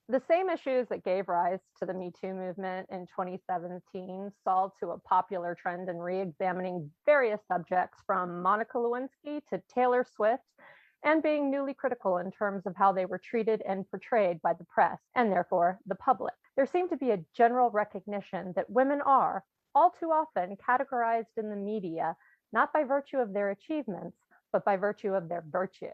The same issues that gave rise to the Me Too movement in 2017 solved to a popular trend in re-examining various subjects from Monica Lewinsky to Taylor Swift and being newly critical in terms of how they were treated and portrayed by the press and therefore the public. There seemed to be a general recognition that women are, all too often, categorized in the media not by virtue of their achievements, but by virtue of their virtue.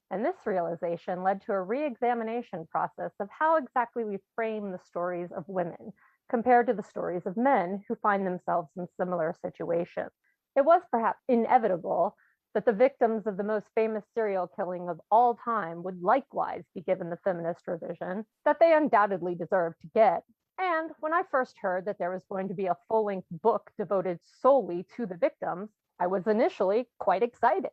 And this realization led to a re-examination process of how exactly we frame the stories of women compared to the stories of men who find themselves in similar situations. It was perhaps inevitable that the victims of the most famous serial killing of all time would likewise be given the feminist revision that they undoubtedly deserved to get. And when I first heard that there was going to be a full-length book devoted solely to the victims, I was initially quite excited.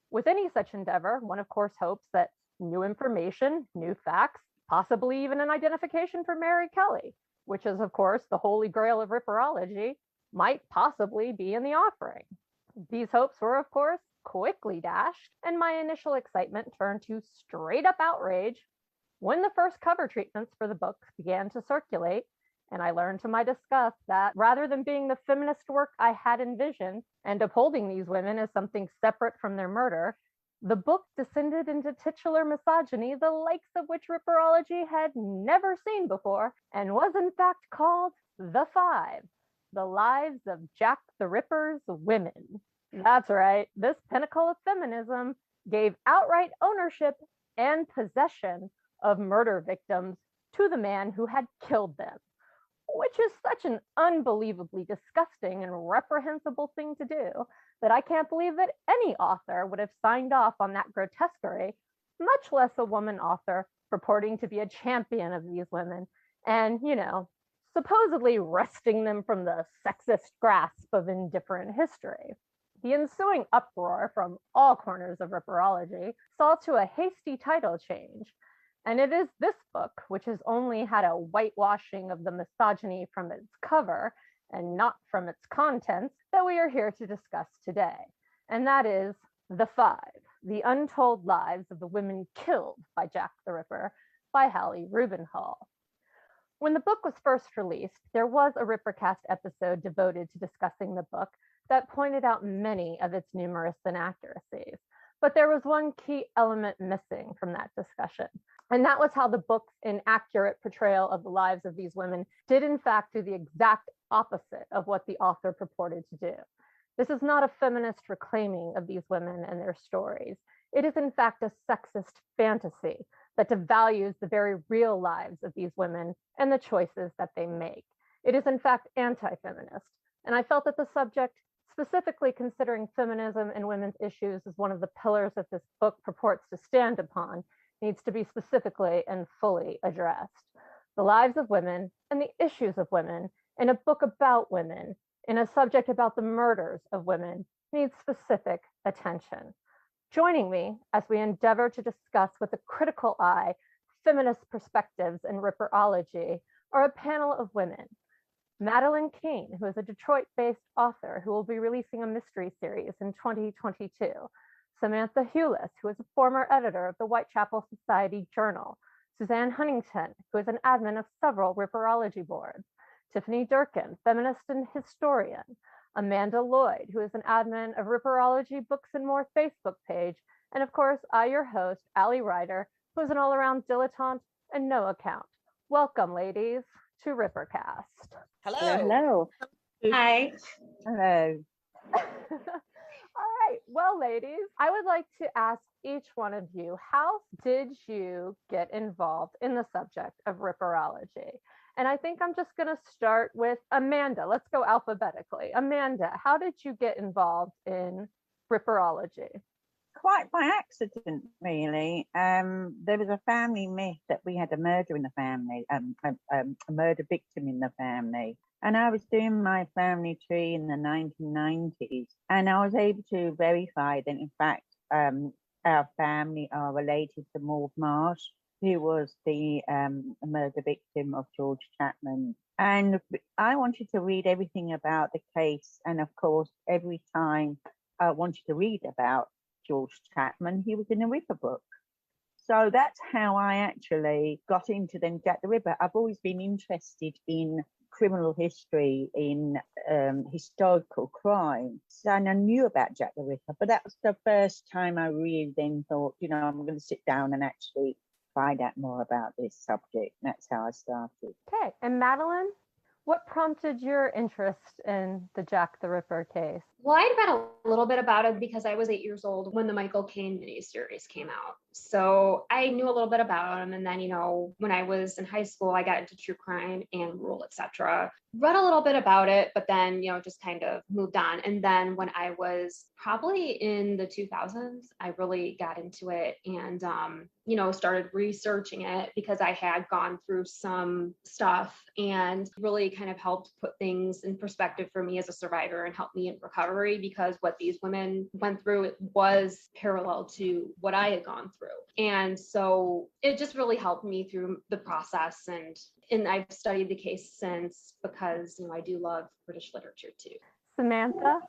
With any such endeavor, one of course hopes that new information, new facts, possibly even an identification for Mary Kelly, which is of course the holy grail of Ripperology, might possibly be in the offering. These hopes were of course quickly dashed, and my initial excitement turned to straight up outrage when the first cover treatments for the book began to circulate, and I learned to my disgust that rather than being the feminist work I had envisioned and upholding these women as something separate from their murder, the book descended into titular misogyny, the likes of which Ripperology had never seen before, and was in fact called The Five, The Lives of Jack the Ripper's Women. That's right, this pinnacle of feminism gave outright ownership and possession of murder victims to the man who had killed them, which is such an unbelievably disgusting and reprehensible thing to do that I can't believe that any author would have signed off on that grotesquerie, much less a woman author purporting to be a champion of these women and, supposedly wresting them from the sexist grasp of indifferent history. The ensuing uproar from all corners of Ripperology saw to a hasty title change, and it is this book, which has only had a whitewashing of the misogyny from its cover and not from its contents, that we are here to discuss today. And that is The Five, The Untold Lives of the Women Killed by Jack the Ripper by Hallie Rubenhall. When the book was first released, there was a Rippercast episode devoted to discussing the book that pointed out many of its numerous inaccuracies. But there was one key element missing from that discussion, and that was how the book's inaccurate portrayal of the lives of these women did in fact do the exact opposite of what the author purported to do. This is not a feminist reclaiming of these women and their stories. It is in fact a sexist fantasy that devalues the very real lives of these women and the choices that they make. It is in fact anti-feminist, and I felt that the subject, specifically considering feminism and women's issues as one of the pillars that this book purports to stand upon, needs to be specifically and fully addressed. The lives of women and the issues of women in a book about women, in a subject about the murders of women, needs specific attention. Joining me as we endeavor to discuss with a critical eye feminist perspectives in Ripperology are a panel of women. Madeline Keane, who is a Detroit-based author who will be releasing a mystery series in 2022. Samantha Hulass, who is a former editor of the Whitechapel Society Journal. Suzanne Huntington, who is an admin of several Ripperology boards. Tiffany Durkan, feminist and historian. Amanda Lloyd, who is an admin of Ripperology Books and More Facebook page. And of course, I, your host, Ryder, who is an all-around dilettante and no account. Welcome, ladies, to Rippercast. Hello. Hello. Hi. Hello. All right. Well, ladies, I would like to ask each one of you, how did you get involved in the subject of Ripperology? And I think I'm just going to start with Amanda. Let's go alphabetically. Amanda, how did you get involved in Ripperology? Quite by accident, really. There was a family myth that we had a murder in the family, a murder victim in the family. And I was doing my family tree in the 1990s, and I was able to verify that, in fact, our family are related to Maud Marsh, who was the murder victim of George Chapman. And I wanted to read everything about the case. And of course, every time I wanted to read about George Chapman, he was in a Ripper book. So that's how I actually got into then Jack the Ripper. I've always been interested in criminal history, in historical crime. And I knew about Jack the Ripper, but that was the first time I really then thought, I'm going to sit down and actually find out more about this subject. That's how I started. Okay. And Madeline, what prompted your interest in the Jack the Ripper case? Well, I'd read a little bit about it because I was 8 years old when the Michael Keane miniseries came out. So I knew a little bit about him. And then, when I was in high school, I got into true crime and rule, etc. Read a little bit about it, but then, just kind of moved on. And then when I was probably in the 2000s, I really got into it and, started researching it because I had gone through some stuff and really kind of helped put things in perspective for me as a survivor and helped me in recovery, because what these women went through was parallel to what I had gone through. And so it just really helped me through the process. And I've studied the case since because, I do love British literature too. Samantha?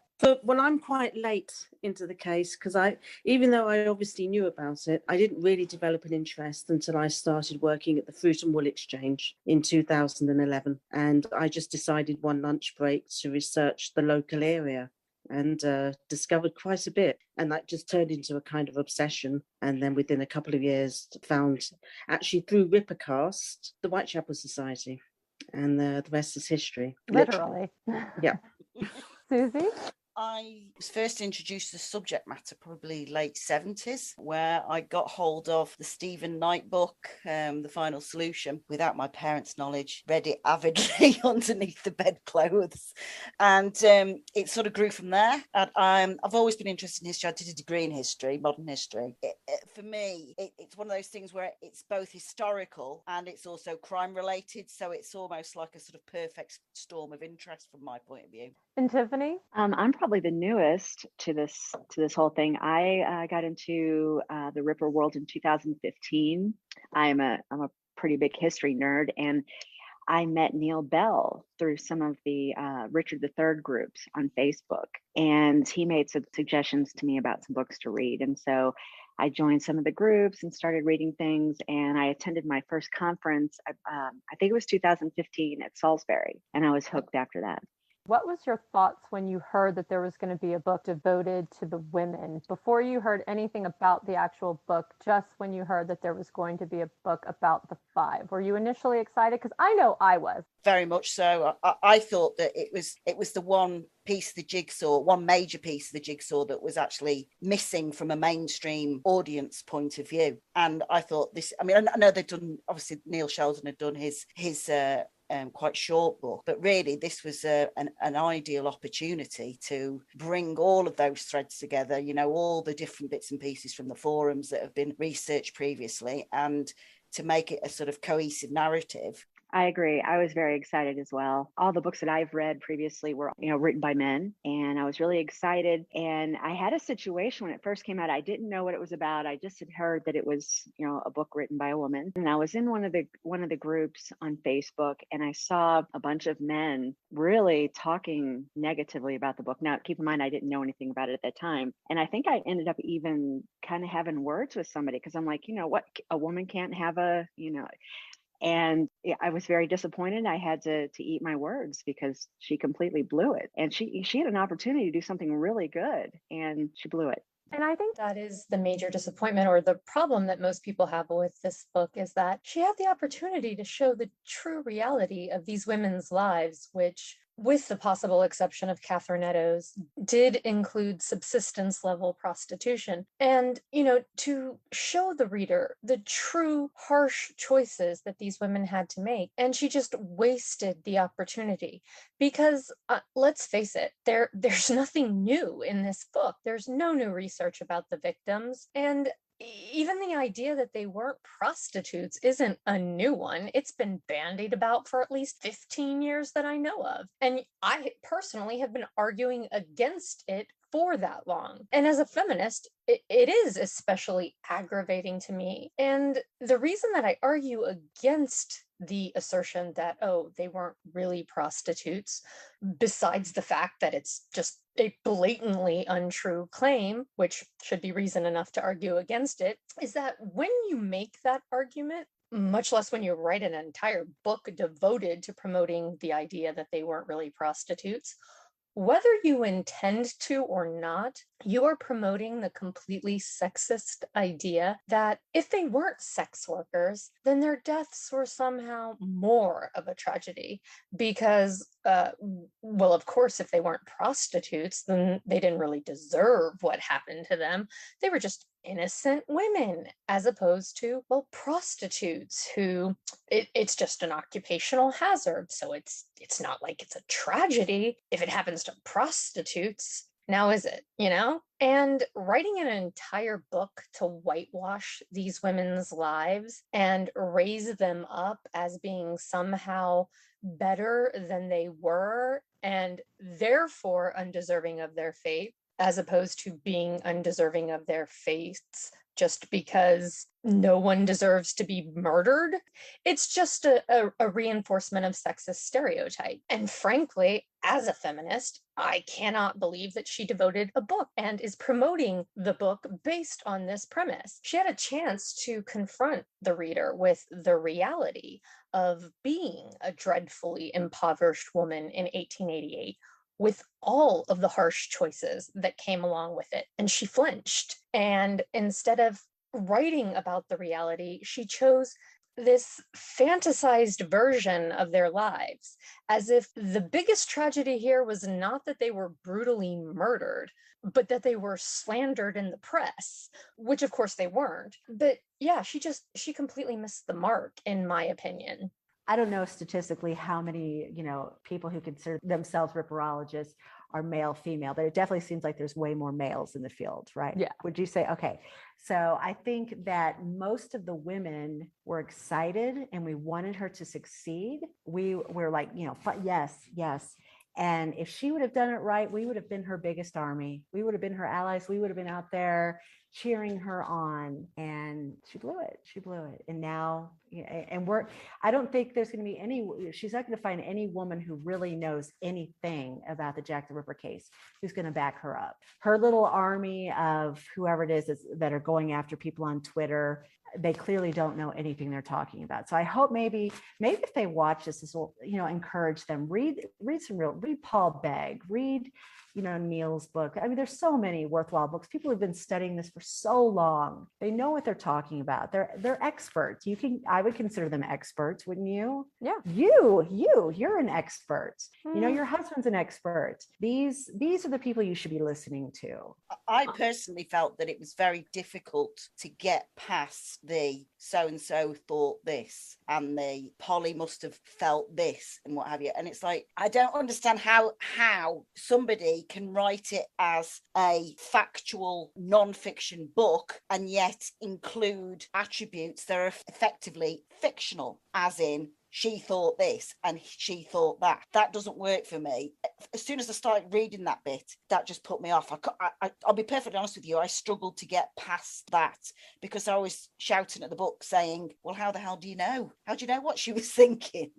Well, I'm quite late into the case because even though I obviously knew about it, I didn't really develop an interest until I started working at the Fruit and Wool Exchange in 2011. And I just decided one lunch break to research the local area and discovered quite a bit. And that just turned into a kind of obsession. And then within a couple of years, found actually through Rippercast, the Whitechapel Society. And the rest is history. Literally. Yeah. Suzie? I was first introduced to the subject matter probably late 70s, where I got hold of the Stephen Knight book, The Final Solution, without my parents' knowledge, read it avidly underneath the bedclothes. And it sort of grew from there. And I've always been interested in history. I did a degree in history, modern history. For me, it's one of those things where it's both historical and it's also crime related. So it's almost like a sort of perfect storm of interest from my point of view. And Tiffany? I'm probably the newest to this whole thing. I got into the Ripper world in 2015. I'm a pretty big history nerd, and I met Neil Bell through some of the Richard III groups on Facebook, and he made some suggestions to me about some books to read. And so I joined some of the groups and started reading things, and I attended my first conference, I think it was 2015 at Salisbury, and I was hooked after that. What was your thoughts when you heard that there was going to be a book devoted to the women? Before you heard anything about the actual book, just when you heard that there was going to be a book about the five, were you initially excited? Because I know I was. Very much so. I thought that it was the one piece of the jigsaw, one major piece of the jigsaw that was actually missing from a mainstream audience point of view. And I thought this, I know they've done, obviously Neil Sheldon had done his quite short book, but really this was an ideal opportunity to bring all of those threads together, all the different bits and pieces from the forums that have been researched previously, and to make it a sort of cohesive narrative. I agree. I was very excited as well. All the books that I've read previously were, written by men, and I was really excited. And I had a situation when it first came out. I didn't know what it was about. I just had heard that it was, a book written by a woman. And I was in one of the groups on Facebook, and I saw a bunch of men really talking negatively about the book. Now, keep in mind, I didn't know anything about it at that time. And I think I ended up even kind of having words with somebody, because I'm like, what, a woman can't have and I was very disappointed. I had to eat my words because she completely blew it. And she had an opportunity to do something really good, and she blew it. And I think that is the major disappointment, or the problem that most people have with this book, is that she had the opportunity to show the true reality of these women's lives, which, with the possible exception of Catherine Eddowes, did include subsistence level prostitution. And, to show the reader the true harsh choices that these women had to make. And she just wasted the opportunity, because let's face it, there's nothing new in this book. There's no new research about the victims. And even the idea that they weren't prostitutes isn't a new one. It's been bandied about for at least 15 years that I know of. And I personally have been arguing against it for that long. And as a feminist, it is especially aggravating to me. And the reason that I argue against the assertion that, oh, they weren't really prostitutes, besides the fact that it's just a blatantly untrue claim, which should be reason enough to argue against it, is that when you make that argument, much less when you write an entire book devoted to promoting the idea that they weren't really prostitutes, whether you intend to or not, you are promoting the completely sexist idea that if they weren't sex workers, then their deaths were somehow more of a tragedy. Because, well, of course, if they weren't prostitutes, then they didn't really deserve what happened to them. They were just innocent women, as opposed to, well, prostitutes who it's just an occupational hazard. So it's not like it's a tragedy if it happens to prostitutes. Now is it, you know? And writing an entire book to whitewash these women's lives and raise them up as being somehow better than they were and therefore undeserving of their fate, as opposed to being undeserving of their fates just because no one deserves to be murdered. It's just a reinforcement of sexist stereotype. And frankly, as a feminist, I cannot believe that she devoted a book and is promoting the book based on this premise. She had a chance to confront the reader with the reality of being a dreadfully impoverished woman in 1888, with all of the harsh choices that came along with it. And she flinched. And instead of writing about the reality, she chose this fantasized version of their lives, as if the biggest tragedy here was not that they were brutally murdered, but that they were slandered in the press, which of course they weren't. But yeah, she completely missed the mark, in my opinion. I don't know statistically how many, people who consider themselves ripperologists are male, female, but it definitely seems like there's way more males in the field, right? Yeah. Would you say? Okay. So I think that most of the women were excited and we wanted her to succeed. We were like, yes, yes. And if she would have done it right, we would have been her biggest army. We would have been her allies. We would have been out there cheering her on, and she blew it. She blew it. And now, I don't think there's going to be she's not going to find any woman who really knows anything about the Jack the Ripper case who's going to back her up. Her little army of whoever it is that are going after people on Twitter, they clearly don't know anything they're talking about. So I hope maybe if they watch this will, encourage them, read Paul Begg, read, Neil's book. I mean, there's so many worthwhile books. People have been studying this for so long. They know what they're talking about. They're experts. I would consider them experts, wouldn't you? Yeah. You're an expert. Your husband's an expert. These are the people you should be listening to. I personally felt that it was very difficult to get past the so-and-so thought this and the Polly must have felt this and what have you. And it's like, I don't understand how somebody can write it as a factual non-fiction book and yet include attributes that are effectively fictional, as in she thought this and she thought that. That doesn't work for me. As soon as I started reading that bit, that just put me off. I'll be perfectly honest with you. I struggled to get past that because I was shouting at the book saying, well, how the hell do you know? How do you know what she was thinking?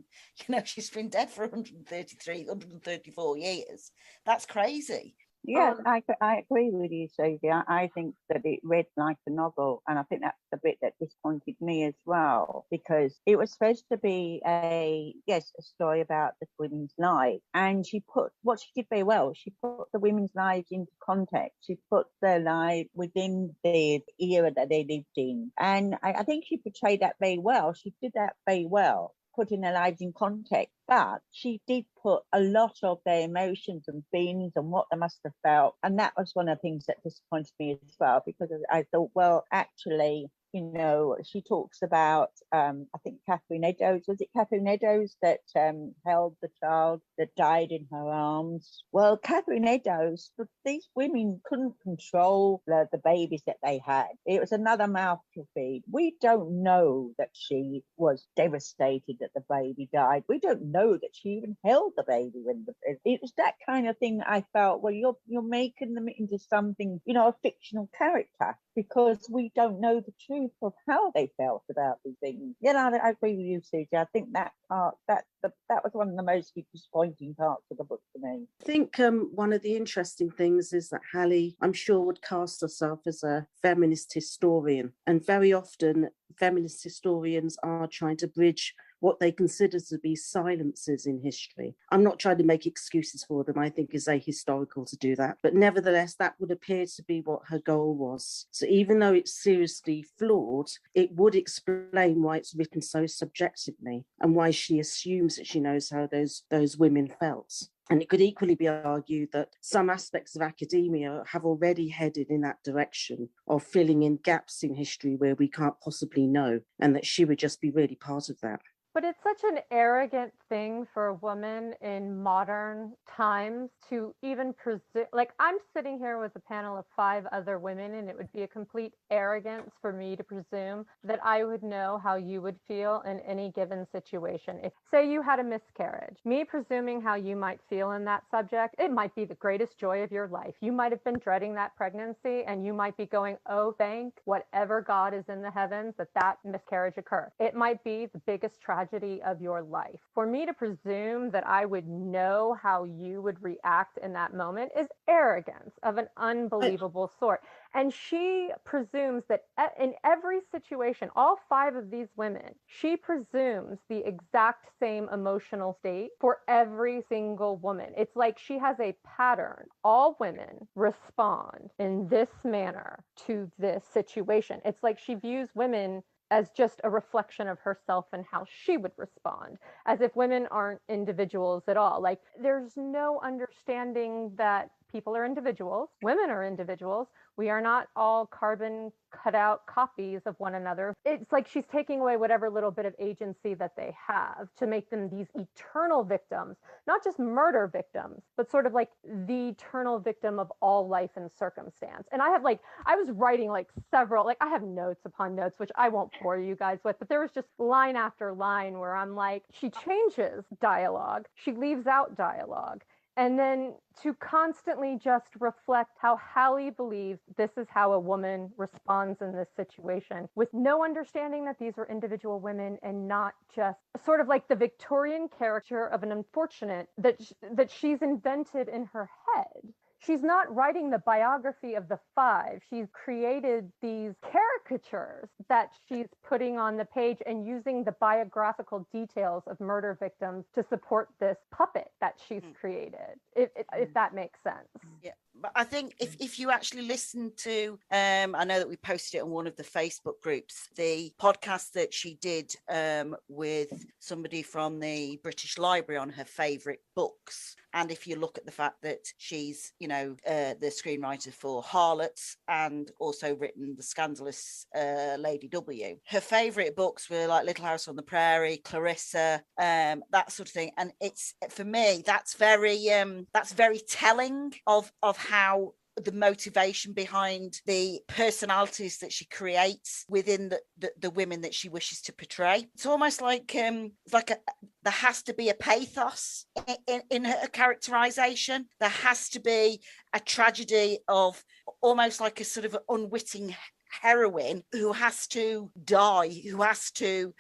She's been dead for 134 years. That's crazy. Yes, I agree with you, Suzie. I think that it read like a novel, and I think that's the bit that disappointed me as well, because it was supposed to be a story about the women's lives, and she put what she did very well. She put the women's lives into context. She put their life within the era that they lived in, and I think she portrayed that very well. She did that very well, putting their lives in context, but she did put a lot of their emotions and feelings and what they must have felt. And that was one of the things that disappointed me as well, because I thought, well, actually, you know, she talks about, I think Catherine Eddowes, was it Catherine Eddowes that held the child that died in her arms? Well, Catherine Eddowes, these women couldn't control the babies that they had. It was another mouth to feed. We don't know that she was devastated that the baby died. We don't know that she even held the baby when it was that kind of thing. I felt, well, you're making them into something, you know, a fictional character, because we don't know the truth of how they felt about these things. You know, I agree with you, Suzie. I think that part, that was one of the most disappointing parts of the book for me. I think one of the interesting things is that Hallie, I'm sure, would cast herself as a feminist historian. And very often, feminist historians are trying to bridge what they consider to be silences in history. I'm not trying to make excuses for them. I think it's ahistorical to do that. But nevertheless, that would appear to be what her goal was. So even though it's seriously flawed, it would explain why it's written so subjectively and why she assumes that she knows how those women felt. And it could equally be argued that some aspects of academia have already headed in that direction of filling in gaps in history where we can't possibly know, and that she would just be really part of that. But it's such an arrogant thing for a woman in modern times to even presume. Like, I'm sitting here with a panel of 5 other women, and it would be a complete arrogance for me to presume that I would know how you would feel in any given situation. If, say, you had a miscarriage, me presuming how you might feel in that subject, it might be the greatest joy of your life. You might have been dreading that pregnancy, and you might be going, oh, thank whatever God is in the heavens that miscarriage occurred. It might be the biggest tragedy of your life. For me to presume that I would know how you would react in that moment is arrogance of an unbelievable sort. And she presumes that in every situation, all 5 of these women, she presumes the exact same emotional state for every single woman. It's like she has a pattern. All women respond in this manner to this situation. It's like she views women as just a reflection of herself and how she would respond, as if women aren't individuals at all. Like, there's no understanding that people are individuals, women are individuals. We are not all carbon cutout copies of one another. It's like she's taking away whatever little bit of agency that they have to make them these eternal victims, not just murder victims, but sort of like the eternal victim of all life and circumstance. And I was writing several, I have notes upon notes, which I won't bore you guys with, but there was just line after line where I'm like, she changes dialogue, she leaves out dialogue. And then to constantly just reflect how Hallie believes this is how a woman responds in this situation, with no understanding that these are individual women and not just sort of like the Victorian character of an unfortunate that she's invented in her head. She's not writing the biography of the 5. She's created these caricatures that she's putting on the page and using the biographical details of murder victims to support this puppet that she's created, if that makes sense. Yeah. But I think if you actually listen to, I know that we posted it on one of the Facebook groups, the podcast that she did with somebody from the British Library on her favourite books. And if you look at the fact that she's, the screenwriter for Harlots and also written The Scandalous Lady W, her favourite books were like Little House on the Prairie, Clarissa, that sort of thing. And it's, for me, that's very telling of how the motivation behind the personalities that she creates within the women that she wishes to portray. It's almost like there has to be a pathos in her characterization. There has to be a tragedy of almost like a sort of unwitting heroine who has to die, who has to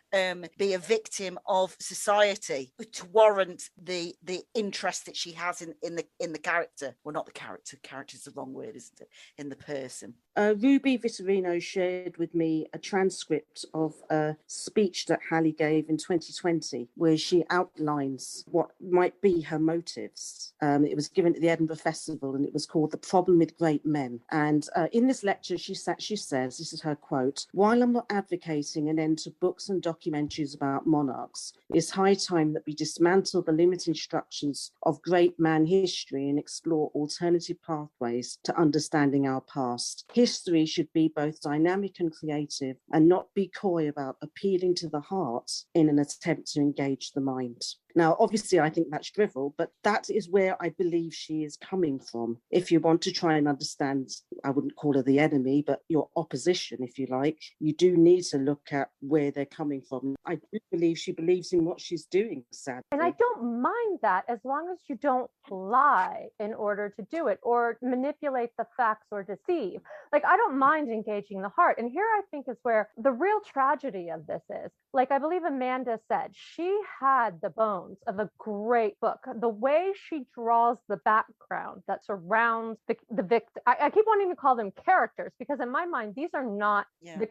be a victim of society to warrant the interest that she has in the character. Well, not the character. Character's the wrong word, isn't it? In the person. Ruby Vitorino shared with me a transcript of a speech that Hallie gave in 2020, where she outlines what might be her motives. It was given at the Edinburgh Festival, and it was called "The Problem with Great Men." And in this lecture, she said, says, this is her quote, "While I'm not advocating an end to books and documentaries about monarchs, it's high time that we dismantle the limiting structures of great man history and explore alternative pathways to understanding our past. History should be both dynamic and creative and not be coy about appealing to the heart in an attempt to engage the mind." Now, obviously, I think that's drivel, but that is where I believe she is coming from. If you want to try and understand, I wouldn't call her the enemy, but your opposition, if you like, you do need to look at where they're coming from. I do believe she believes in what she's doing, sadly. And I don't mind that as long as you don't lie in order to do it or manipulate the facts or deceive. Like, I don't mind engaging the heart. And here I think is where the real tragedy of this is. Like I believe Amanda said, she had the bones of a great book. The way she draws the background that surrounds the victim. I keep wanting to call them characters because in my mind, these are not the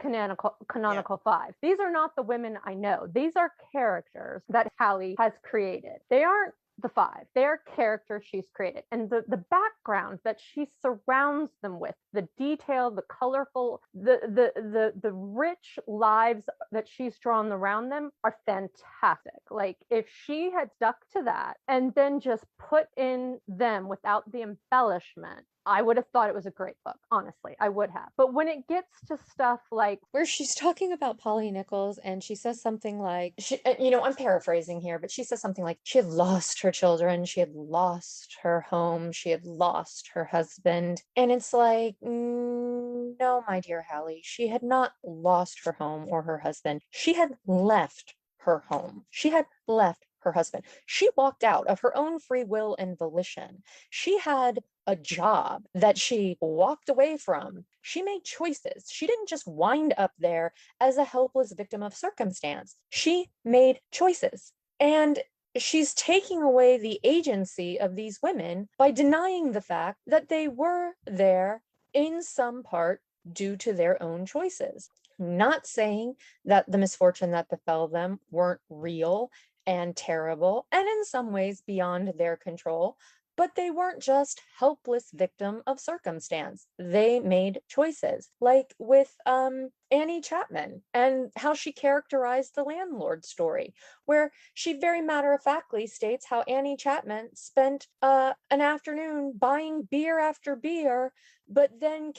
canonical five. These are not the women I know. These are characters that Hallie has created. They aren't the five. They are characters she's created. And the background that she surrounds them with, the detail, the colorful, the rich lives that she's drawn around them are fantastic. Like if she had stuck to that and then just put in them without the embellishment, I would have thought it was a great book. Honestly, I would have. But when it gets to stuff like where she's talking about Polly Nichols and she says something like, I'm paraphrasing here, but she says something like she had lost her children, she had lost her home, she had lost her husband. And it's like, no, my dear Hallie, she had not lost her home or her husband. She had left her home. She had left her husband. She walked out of her own free will and volition. She had a job that she walked away from. She made choices. She didn't just wind up there as a helpless victim of circumstance. She made choices. And she's taking away the agency of these women by denying the fact that they were there in some part due to their own choices. Not saying that the misfortune that befell them weren't real and terrible, and in some ways beyond their control, but they weren't just helpless victim of circumstance. They made choices, like with Annie Chapman and how she characterized the landlord story, where she very matter-of-factly states how Annie Chapman spent an afternoon buying beer after beer, but then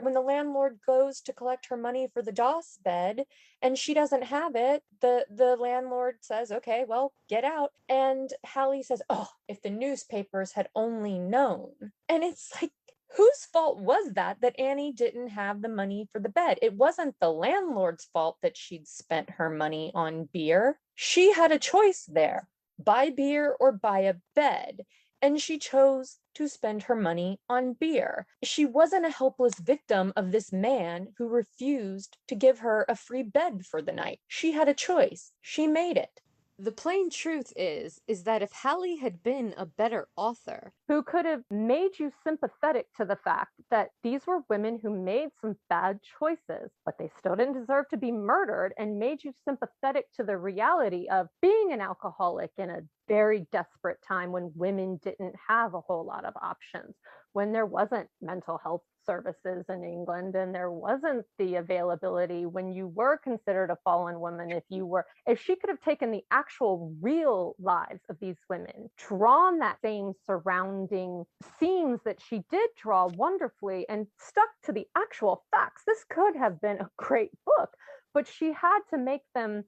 when the landlord goes to collect her money for the DOS bed and she doesn't have it, the landlord says, okay, well, get out. And Hallie says, oh, if the newspapers had only known. And it's like, whose fault was that Annie didn't have the money for the bed? It wasn't the landlord's fault that she'd spent her money on beer. She had a choice there, buy beer or buy a bed. And she chose to spend her money on beer. She wasn't a helpless victim of this man who refused to give her a free bed for the night. She had a choice. She made it. The plain truth is that if Hallie had been a better author, who could have made you sympathetic to the fact that these were women who made some bad choices, but they still didn't deserve to be murdered, and made you sympathetic to the reality of being an alcoholic in a very desperate time when women didn't have a whole lot of options, when there wasn't mental health services in England and there wasn't the availability, when you were considered a fallen woman, if she could have taken the actual real lives of these women, drawn that same surrounding scenes that she did draw wonderfully and stuck to the actual facts, this could have been a great book. But she had to make them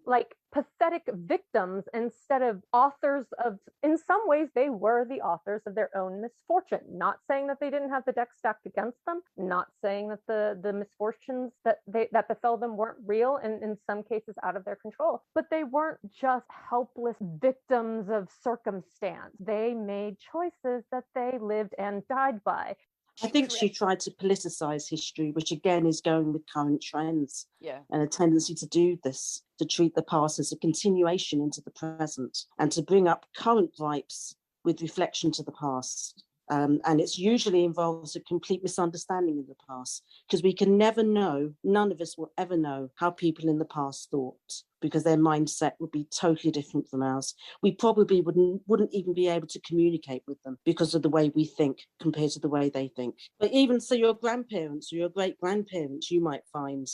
like pathetic victims instead of authors of, in some ways, they were the authors of their own misfortune. Not saying that they didn't have the deck stacked against them, not saying that the misfortunes that befell them weren't real and in some cases out of their control, but they weren't just helpless victims of circumstance. They made choices that they lived and died by. I think she tried to politicize history, which again is going with current trends. Yeah. And a tendency to do this, to treat the past as a continuation into the present and to bring up current gripes with reflection to the past. And it's usually involves a complete misunderstanding of the past, because we can never know, none of us will ever know how people in the past thought, because their mindset would be totally different from ours. We probably wouldn't even be able to communicate with them because of the way we think compared to the way they think. But even so, your grandparents or your great grandparents, you might find,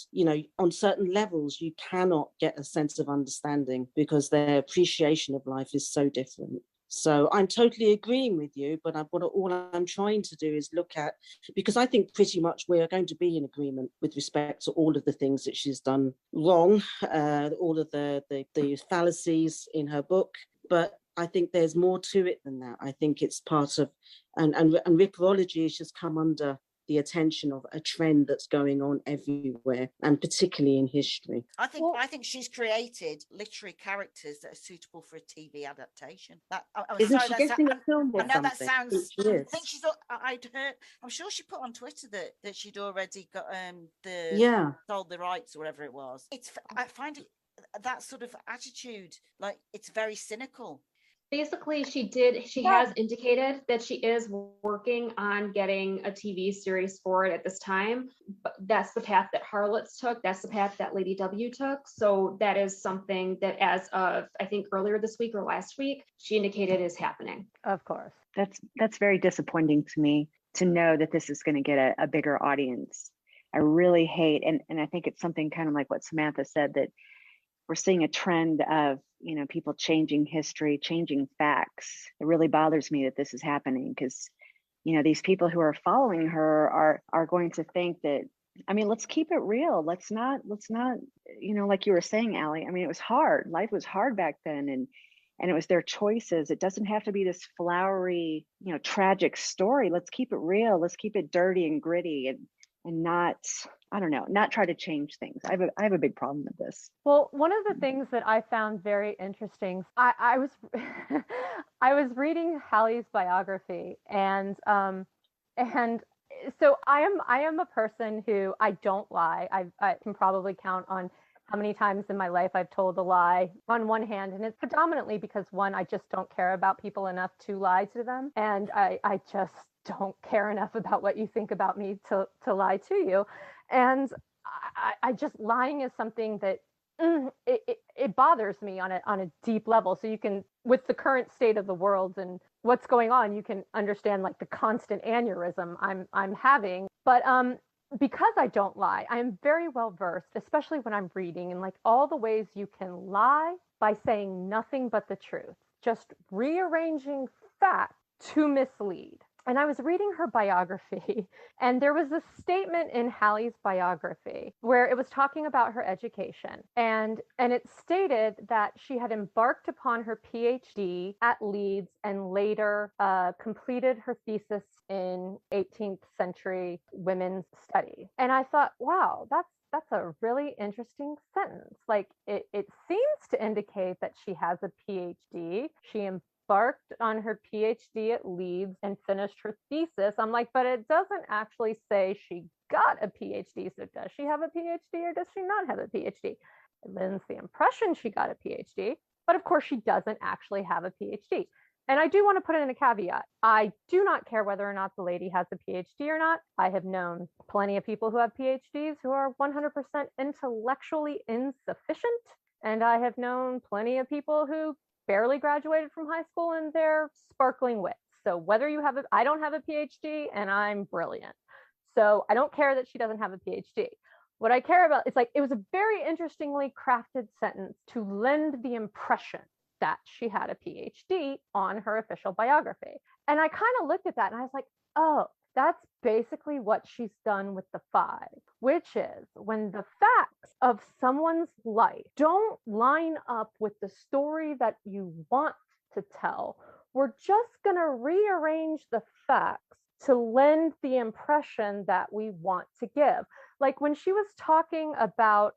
on certain levels, you cannot get a sense of understanding because their appreciation of life is so different. So I'm totally agreeing with you, but all I'm trying to do is look at, because I think pretty much we are going to be in agreement with respect to all of the things that she's done wrong, all of the fallacies in her book. But I think there's more to it than that. I think it's part of, and Ripperology has just come under the attention of a trend that's going on everywhere, and particularly in history. I think she's created literary characters that are suitable for a TV adaptation. Isn't she getting a film or something? I know that sounds. I think she's. I'd heard. I'm sure she put on Twitter that she'd already got sold the rights or whatever it was. I find it, that sort of attitude, like, it's very cynical. Basically, she has indicated that she is working on getting a TV series for it at this time. But that's the path that Harlots took. That's the path that Lady W took. So that is something that, as of, I think, earlier this week or last week, she indicated is happening. Of course. That's very disappointing to me, to know that this is going to get a bigger audience. I really hate, and I think it's something kind of like what Samantha said, that we're seeing a trend of, people changing history, changing facts. It really bothers me that this is happening, because, these people who are following her are going to think that, let's keep it real. Let's not, like you were saying, Allie, it was hard. Life was hard back then. And it was their choices. It doesn't have to be this flowery, tragic story. Let's keep it real. Let's keep it dirty and gritty, and not, not try to change things. I have a big problem with this. Well, one of the things that I found very interesting, I was I was reading Hallie's biography, and so I am a person who, I don't lie. I can probably count on how many times in my life I've told a lie on one hand, and it's predominantly because, one, I just don't care about people enough to lie to them, and I just don't care enough about what you think about me to lie to you. And I just, lying is something that it bothers me on a deep level. So you can, with the current state of the world and what's going on, you can understand, like, the constant aneurysm I'm having. But because I don't lie, I'm very well versed, especially when I'm reading, and, like, all the ways you can lie by saying nothing but the truth, just rearranging facts to mislead. And I was reading her biography, and there was a statement in Hallie's biography where it was talking about her education. And it stated that she had embarked upon her PhD at Leeds and later completed her thesis in 18th century women's studies. And I thought, wow, that's a really interesting sentence. Like, it seems to indicate that she has a PhD. She embarked on her PhD at Leeds and finished her thesis. I'm like, but it doesn't actually say she got a PhD. So does she have a PhD or does she not have a PhD? It lends the impression she got a PhD, but of course she doesn't actually have a PhD. And I do want to put in a caveat. I do not care whether or not the lady has a PhD or not. I have known plenty of people who have PhDs who are 100% intellectually insufficient. And I have known plenty of people who barely graduated from high school and they're sparkling wits. So whether you have I don't have a PhD and I'm brilliant. So I don't care that she doesn't have a PhD. What I care about is, like, it was a very interestingly crafted sentence to lend the impression that she had a PhD on her official biography. And I kind of looked at that and I was like, oh, that's basically what she's done with the 5, which is, when the facts of someone's life don't line up with the story that you want to tell, we're just going to rearrange the facts to lend the impression that we want to give. Like when she was talking about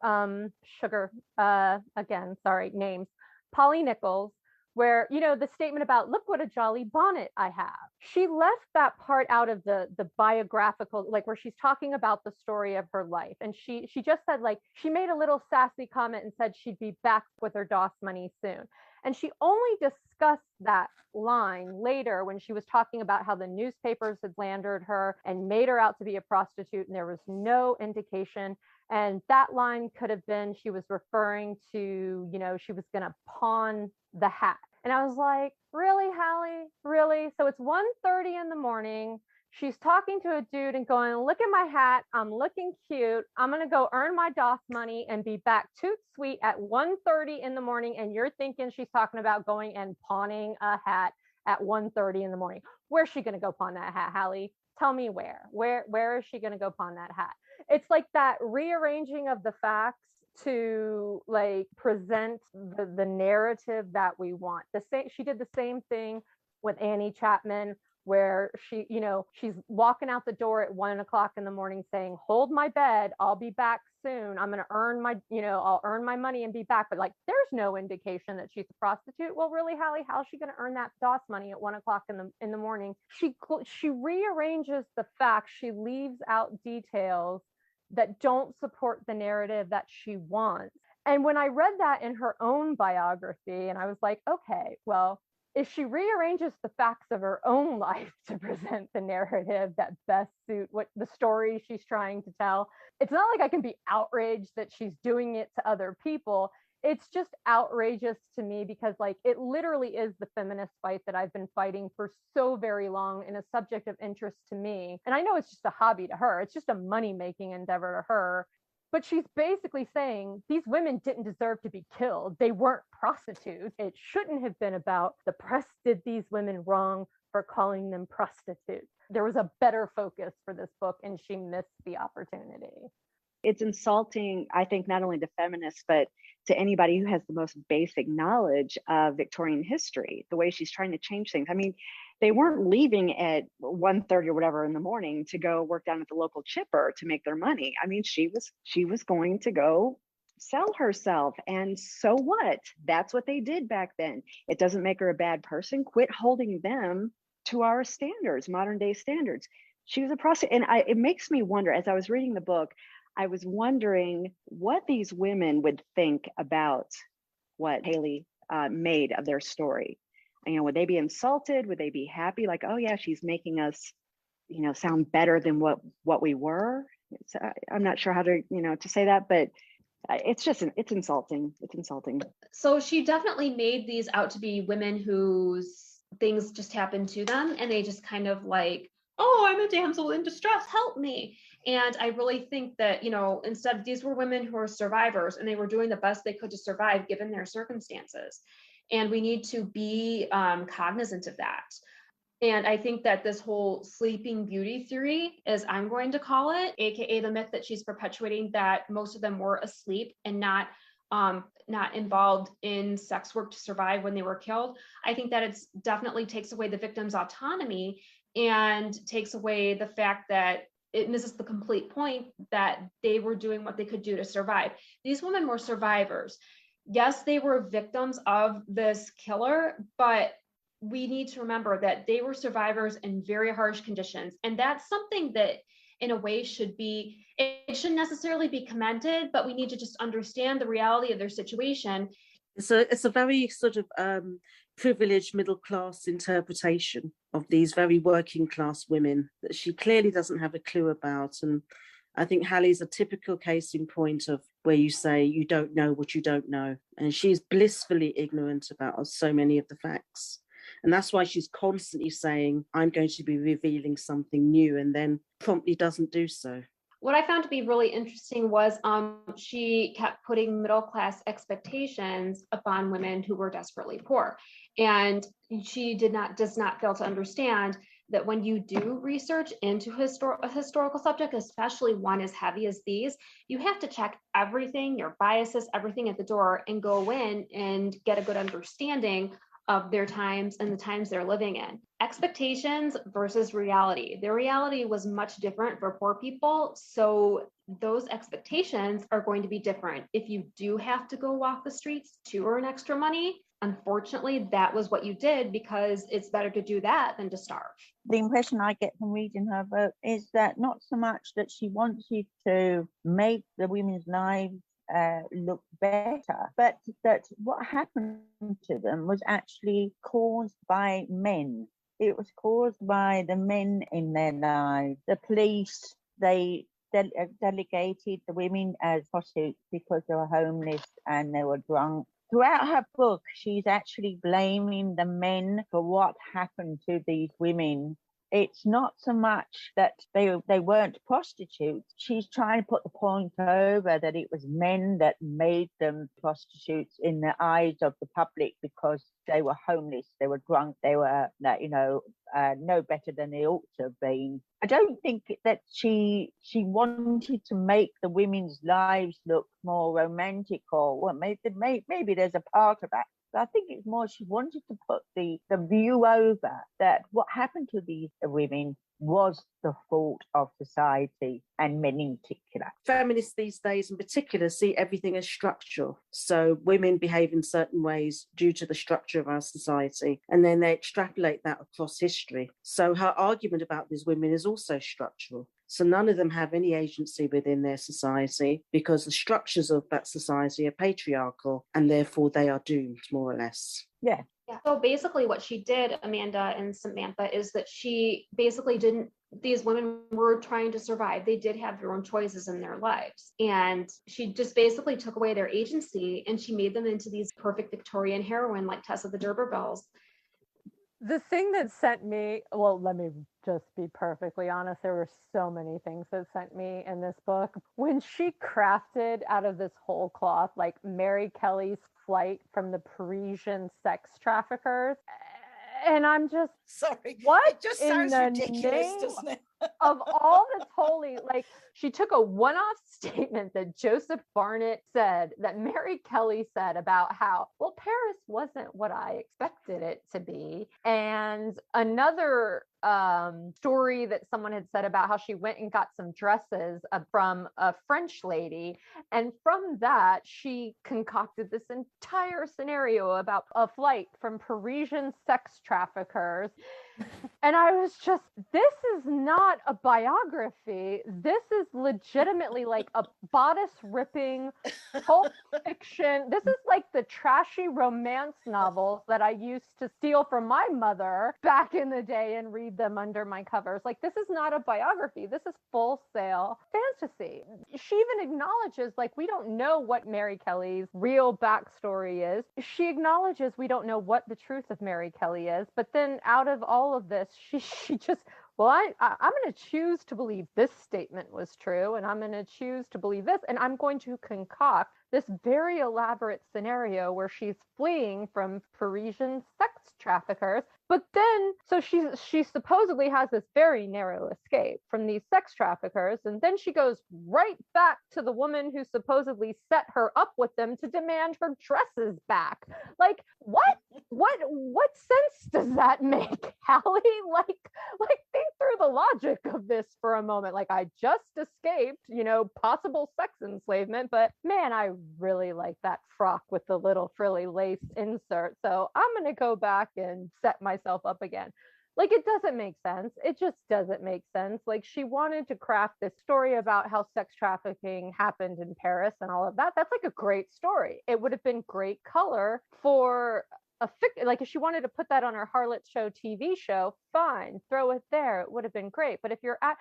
sugar, again, sorry, names, Polly Nichols, where, the statement about, look what a jolly bonnet I have. She left that part out of the biographical, like where she's talking about the story of her life. And she just said, like, she made a little sassy comment and said she'd be back with her DOS money soon. And she only discussed that line later when she was talking about how the newspapers had slandered her and made her out to be a prostitute, and there was no indication. And that line could have been she was referring to, she was going to pawn the hat. And I was like, really, Hallie? Really? So it's 1:30 in the morning. She's talking to a dude and going, look at my hat. I'm looking cute. I'm going to go earn my DOS money and be back toot sweet at 1:30 in the morning. And you're thinking she's talking about going and pawning a hat at 1:30 in the morning. Where's she going to go pawn that hat, Hallie? Tell me where. Where is she going to go pawn that hat? It's like that rearranging of the facts to like present the narrative that we want. She did the same thing with Annie Chapman, where she's walking out the door at 1:00 in the morning saying, hold my bed, I'll be back soon. I'm going to earn I'll earn my money and be back. But like, there's no indication that she's a prostitute. Well, really, Hallie, how's she going to earn that DOS money at 1:00 in the morning? She rearranges the facts. She leaves out details that don't support the narrative that she wants. And when I read that in her own biography, and I was like, okay, well, if she rearranges the facts of her own life to present the narrative that best suit what the story she's trying to tell, it's not like I can be outraged that she's doing it to other people. It's just outrageous to me because like it literally is the feminist fight that I've been fighting for so very long, and a subject of interest to me. And I know it's just a hobby to her. It's just a money-making endeavor to her. But she's basically saying these women didn't deserve to be killed. They weren't prostitutes. It shouldn't have been about the press did these women wrong for calling them prostitutes. There was a better focus for this book, and she missed the opportunity. It's insulting, I think, not only to feminists, but to anybody who has the most basic knowledge of Victorian history, the way she's trying to change things. I mean, they weren't leaving at 1:30 or whatever in the morning to go work down at the local chipper to make their money. I mean, she was going to go sell herself. And so what? That's what they did back then. It doesn't make her a bad person. Quit holding them to our standards, modern day standards. She was a prostitute. And it makes me wonder, as I was reading the book, I was wondering what these women would think about what Haley made of their story. Would they be insulted? Would they be happy? Like, oh yeah, she's making us, sound better than what we were. I'm not sure how to, to say that, but it's insulting. It's insulting. So she definitely made these out to be women whose things just happened to them, and they just kind of like, oh, I'm a damsel in distress, help me. And I really think that, instead, these were women who were survivors, and they were doing the best they could to survive given their circumstances. And we need to be cognizant of that. And I think that this whole sleeping beauty theory, as I'm going to call it, AKA the myth that she's perpetuating, that most of them were asleep and not involved in sex work to survive when they were killed. I think that it's definitely takes away the victim's autonomy and takes away the fact that it misses the complete point that they were doing what they could do to survive. These women were survivors. Yes, they were victims of this killer, but we need to remember that they were survivors in very harsh conditions. And that's something that in a way it shouldn't necessarily be commended, but we need to just understand the reality of their situation. So it's a very sort of privileged middle class interpretation of these very working class women that she clearly doesn't have a clue about. And I think Hallie's a typical case in point of where you say you don't know what you don't know. And she's blissfully ignorant about so many of the facts. And that's why she's constantly saying, I'm going to be revealing something new, and then promptly doesn't do so. What I found to be really interesting was she kept putting middle-class expectations upon women who were desperately poor. And she does not fail to understand that when you do research into a historical subject, especially one as heavy as these, you have to check everything, your biases, everything at the door, and go in and get a good understanding of their times and the times they're living in. Expectations versus reality. Their reality was much different for poor people. So those expectations are going to be different. If you do have to go walk the streets to earn extra money, unfortunately, that was what you did, because it's better to do that than to starve. The impression I get from reading her book is that not so much that she wants you to make the women's lives look better, but that what happened to them was actually caused by men. It was caused by the men in their lives. The police, they delegated the women as prostitutes because they were homeless and they were drunk. Throughout her book, she's actually blaming the men for what happened to these women. It's not so much that they weren't prostitutes. She's trying to put the point over that it was men that made them prostitutes in the eyes of the public because they were homeless, they were drunk, they were, no better than they ought to have been. I don't think that she wanted to make the women's lives look more romantic, or well, maybe there's a part of that. But I think it's more she wanted to put the view over that what happened to these women was the fault of society and men in particular. Feminists these days in particular see everything as structural. So women behave in certain ways due to the structure of our society, and then they extrapolate that across history. So her argument about these women is also structural. So none of them have any agency within their society because the structures of that society are patriarchal, and therefore they are doomed, more or less. Yeah. Yeah. So basically what she did, Amanda and Samantha, is that she basically these women were trying to survive. They did have their own choices in their lives. And she just basically took away their agency and she made them into these perfect Victorian heroine like Tessa the D'Urbervilles. The thing that sent me, well, let me just be perfectly honest, there were so many things that sent me in this book. When she crafted out of this whole cloth, like Mary Kelly's flight from the Parisian sex traffickers, and I'm just, sorry, what it just in sounds the ridiculous, name doesn't it? of all that's holy, like she took a one-off statement that Joseph Barnett said, that Mary Kelly said about how, well, Paris wasn't what I expected it to be. And another story that someone had said about how she went and got some dresses from a French lady. And from that, she concocted this entire scenario about a flight from Parisian sex traffickers. And I was just, this is not a biography. This is legitimately like a bodice ripping pulp fiction. This is like the trashy romance novels that I used to steal from my mother back in the day and read them under my covers. Like, this is not a biography. This is full sail fantasy. She even acknowledges, like, we don't know what Mary Kelly's real backstory is. She acknowledges we don't know what the truth of Mary Kelly is. But then out of all of this, she just, well, I'm going to choose to believe this statement was true, and I'm going to choose to believe this, and I'm going to concoct this very elaborate scenario where she's fleeing from Parisian sex traffickers. But then, so she supposedly has this very narrow escape from these sex traffickers, and then she goes right back to the woman who supposedly set her up with them to demand her dresses back. Like, what sense does that make, Hallie? Like think through the logic of this for a moment. Like, I just escaped, possible sex enslavement, but man, I really like that frock with the little frilly lace insert. So I'm going to go back and set myself up again. Like, it doesn't make sense. It just doesn't make sense. Like, she wanted to craft this story about how sex trafficking happened in Paris and all of that. That's like a great story. It would have been great color for like, if she wanted to put that on her Harlot Show TV show, fine, throw it there. It would have been great. But if you're I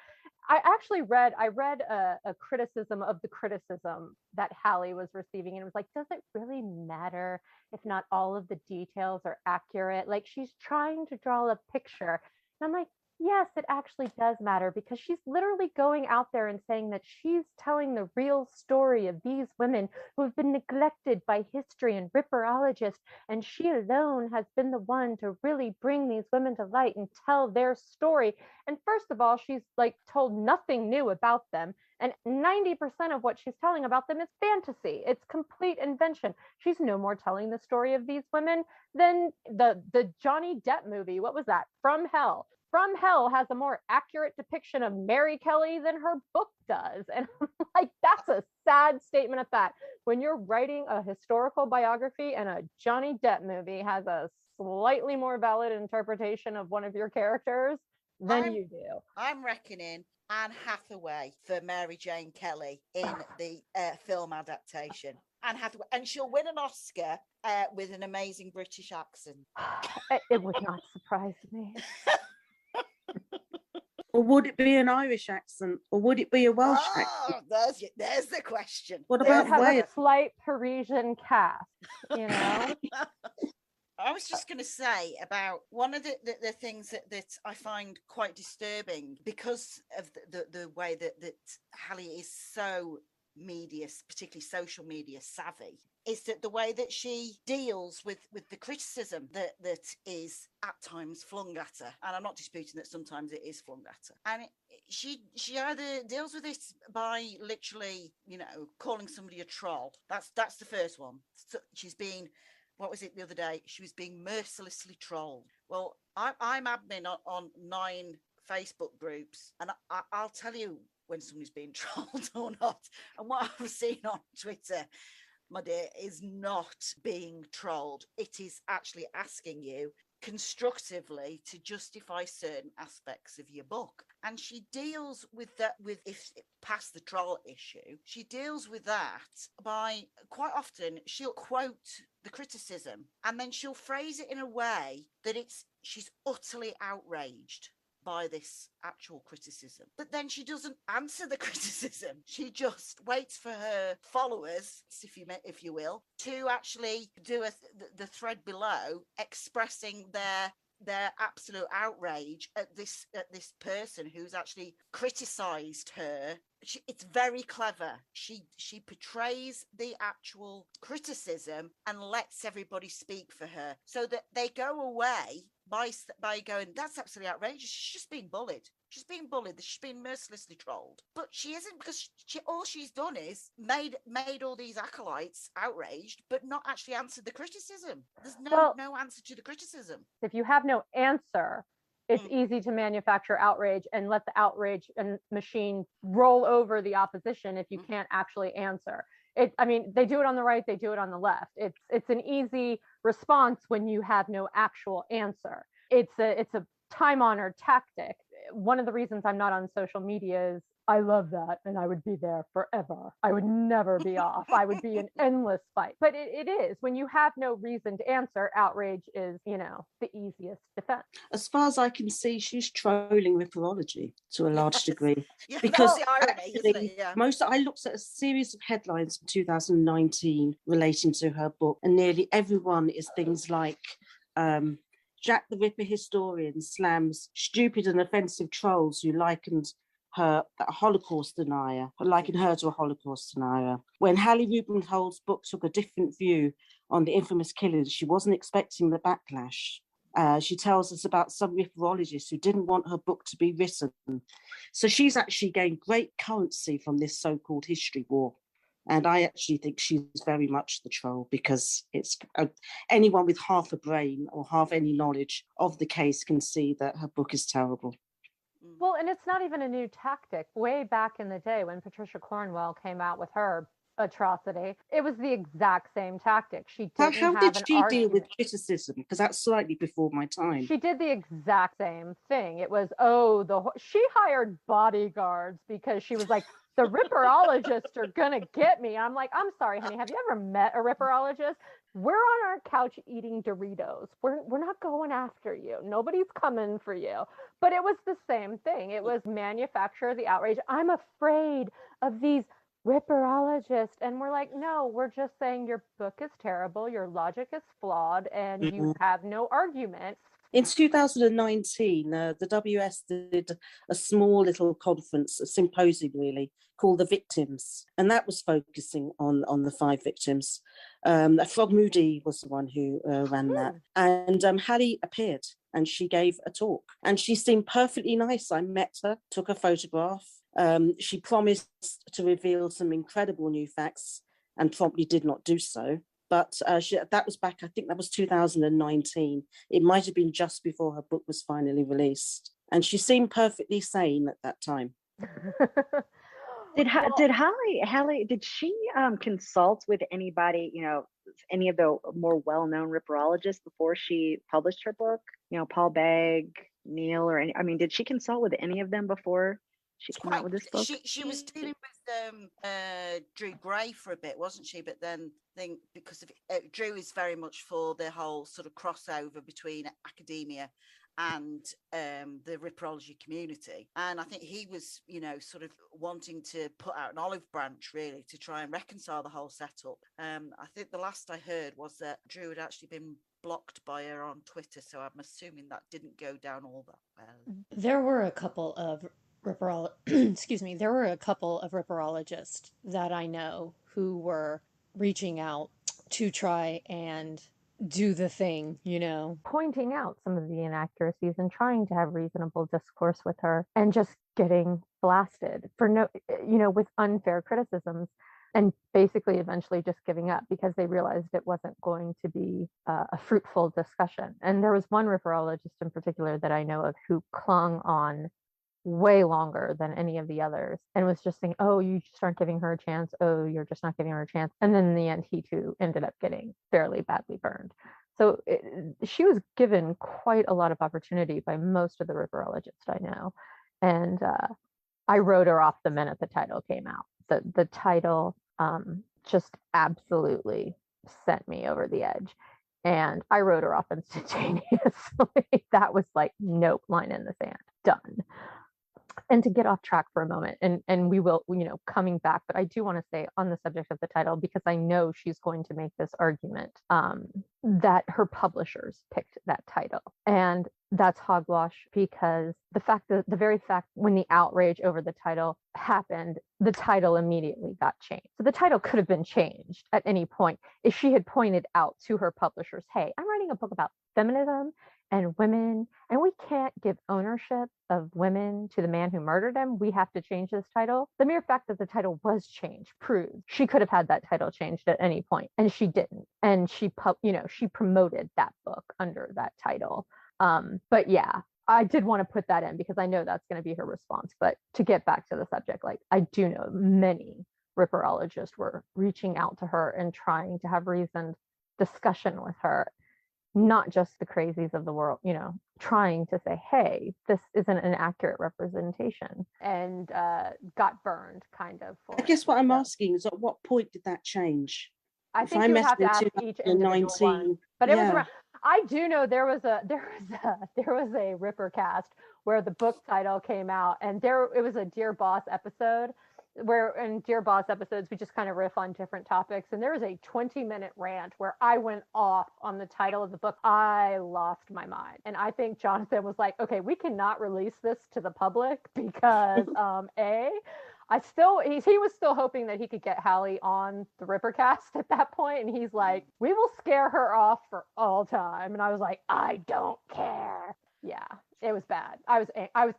read a criticism of the criticism that Hallie was receiving, and it was like, does it really matter if not all of the details are accurate? Like, she's trying to draw a picture. And I'm like, yes, it actually does matter, because she's literally going out there and saying that she's telling the real story of these women who have been neglected by history and ripperologists, and she alone has been the one to really bring these women to light and tell their story. And first of all, she's like told nothing new about them, and 90% of what she's telling about them is fantasy. It's complete invention. She's no more telling the story of these women than the Johnny Depp movie. What was that? From Hell. From Hell has a more accurate depiction of Mary Kelly than her book does. And I'm like, that's a sad statement of fact. When you're writing a historical biography and a Johnny Depp movie has a slightly more valid interpretation of one of your characters than you do. I'm reckoning Anne Hathaway for Mary Jane Kelly in the film adaptation. Anne Hathaway, and she'll win an Oscar with an amazing British accent. It would not surprise me. Or would it be an Irish accent? Or would it be a Welsh accent? There's the question. What They would about have Wales? a slight Parisian cast, you know? I was just going to say about one of the things that I find quite disturbing because of the way that Hallie is so media, particularly social media savvy, is that the way that she deals with the criticism that is at times flung at her. And I'm not disputing that sometimes it is flung at her. And she either deals with it by literally, calling somebody a troll. That's the first one. So she's being, what was it the other day? She was being mercilessly trolled. Well, I'm admin on 9 Facebook groups, and I'll tell you when somebody's being trolled or not. And what I've seen on Twitter, my dear, is not being trolled. It is actually asking you constructively to justify certain aspects of your book. And she deals with that, if past the troll issue, she deals with that by, quite often she'll quote the criticism and then she'll phrase it in a way that she's utterly outraged by this actual criticism, but then she doesn't answer the criticism. She just waits for her followers, if you will, to actually do the thread below expressing their absolute outrage at this person who's actually criticized her. It's very clever. She portrays the actual criticism and lets everybody speak for her, so that they go away by going, that's absolutely outrageous. She's just being bullied. She's being bullied. She's being mercilessly trolled. But she isn't, because all she's done is made all these acolytes outraged, but not actually answered the criticism. There's no answer to the criticism. If you have no answer, it's easy to manufacture outrage and let the outrage and machine roll over the opposition if you can't actually answer. They do it on the right, they do it on the left. It's an easy response when you have no actual answer. It's a time-honored tactic. One of the reasons I'm not on social media is I love that, and I would be there forever. I would never be off. I would be an endless fight. But it is, when you have no reason to answer, outrage is, the easiest defense. As far as I can see, she's trolling Ripperology to a large degree. Yeah, because that's the irony, isn't it? Yeah. I looked at a series of headlines from 2019 relating to her book, and nearly everyone is things like Jack the Ripper historian slams stupid and offensive trolls who likened her to a Holocaust denier. When Hallie Rubenhold's book took a different view on the infamous killings, she wasn't expecting the backlash. She tells us about some Ripperologists who didn't want her book to be written. So she's actually gained great currency from this so-called history war. And I actually think she's very much the troll, because it's anyone with half a brain or half any knowledge of the case can see that her book is terrible. Well, and it's not even a new tactic. Way back in the day when Patricia Cornwell came out with her atrocity, it was the exact same tactic. How did she deal with criticism? Because that's slightly before my time. She did the exact same thing. It was, she hired bodyguards because she was like, the Ripperologists are gonna get me. I'm like, I'm sorry, honey, have you ever met a Ripperologist? We're on our couch eating Doritos. We're not going after you. Nobody's coming for you. But it was the same thing. It was manufacture the outrage. I'm afraid of these Ripperologists. And we're like, no, we're just saying your book is terrible, your logic is flawed, and you have no argument. In 2019, the WS did a small little conference, a symposium really, called The Victims. And that was focusing on the 5 victims. Frog Moody was the one who ran that. And Hallie appeared and she gave a talk. And she seemed perfectly nice. I met her, took a photograph. She promised to reveal some incredible new facts and promptly did not do so. But that was back, I think that was 2019. It might have been just before her book was finally released. And she seemed perfectly sane at that time. Did Hallie, did she consult with anybody, any of the more well-known Ripperologists before she published her book? Paul Begg, Neil, did she consult with any of them before she It's came out with this book. She was dealing with Drew Gray for a bit, wasn't she? But then I think because of Drew is very much for the whole sort of crossover between academia and the Ripperology community, and I think he was, you know, sort of wanting to put out an olive branch really to try and reconcile the whole setup. I think the last I heard was that Drew had actually been blocked by her on Twitter, so I'm assuming that didn't go down all that well. There were a couple of excuse me, there were a couple of ripperologists that I know who were reaching out to try and do the thing, you know. Pointing out some of the inaccuracies and trying to have reasonable discourse with her, and just getting blasted for no, you know, with unfair criticisms, and basically eventually just giving up because they realized it wasn't going to be a fruitful discussion. And there was one ripperologist in particular that I know of who clung on way longer than any of the others and was just saying, oh, you just aren't giving her a chance. Oh, you're just not giving her a chance. And then in the end, he too ended up getting fairly badly burned. So she was given quite a lot of opportunity by most of the ripperologists I know. And I wrote her off the minute the title came out. The title just absolutely sent me over the edge. And I wrote her off instantaneously. That was like, nope, line in the sand, done. And to get off track for a moment, and we will, you know, coming back, but I do want to say on the subject of the title, because I know she's going to make this argument, that her publishers picked that title. And that's hogwash, because the very fact when the outrage over the title happened, the title immediately got changed. So the title could have been changed at any point if she had pointed out to her publishers, hey, I'm writing a book about feminism and women, and we can't give ownership of women to the man who murdered them. We have to change this title. The mere fact that the title was changed proves she could have had that title changed at any point, and she didn't. And she promoted that book under that title. But yeah, I did want to put that in because I know that's going to be her response. But to get back to the subject, like, I do know many ripperologists were reaching out to her and trying to have reasoned discussion with her, not just the crazies of the world, you know, trying to say, hey, this isn't an accurate representation, and got burned kind of for I guess what I'm So asking is, at what point did that change? I If think I you would met have to her in ask each individual one. 2019, But it was yeah. around. I do know there was a Ripper cast where the book title came out, and it was a Dear Boss episode where in Dear Boss episodes we just kind of riff on different topics, and there was a 20-minute rant where I went off on the title of the book. I lost my mind, and I think Jonathan was like, okay, we cannot release this to the public because he was still hoping that he could get Hallie on the Rippercast at that point, and he's like, we will scare her off for all time. And I was like, I don't care. Yeah, it was bad. I was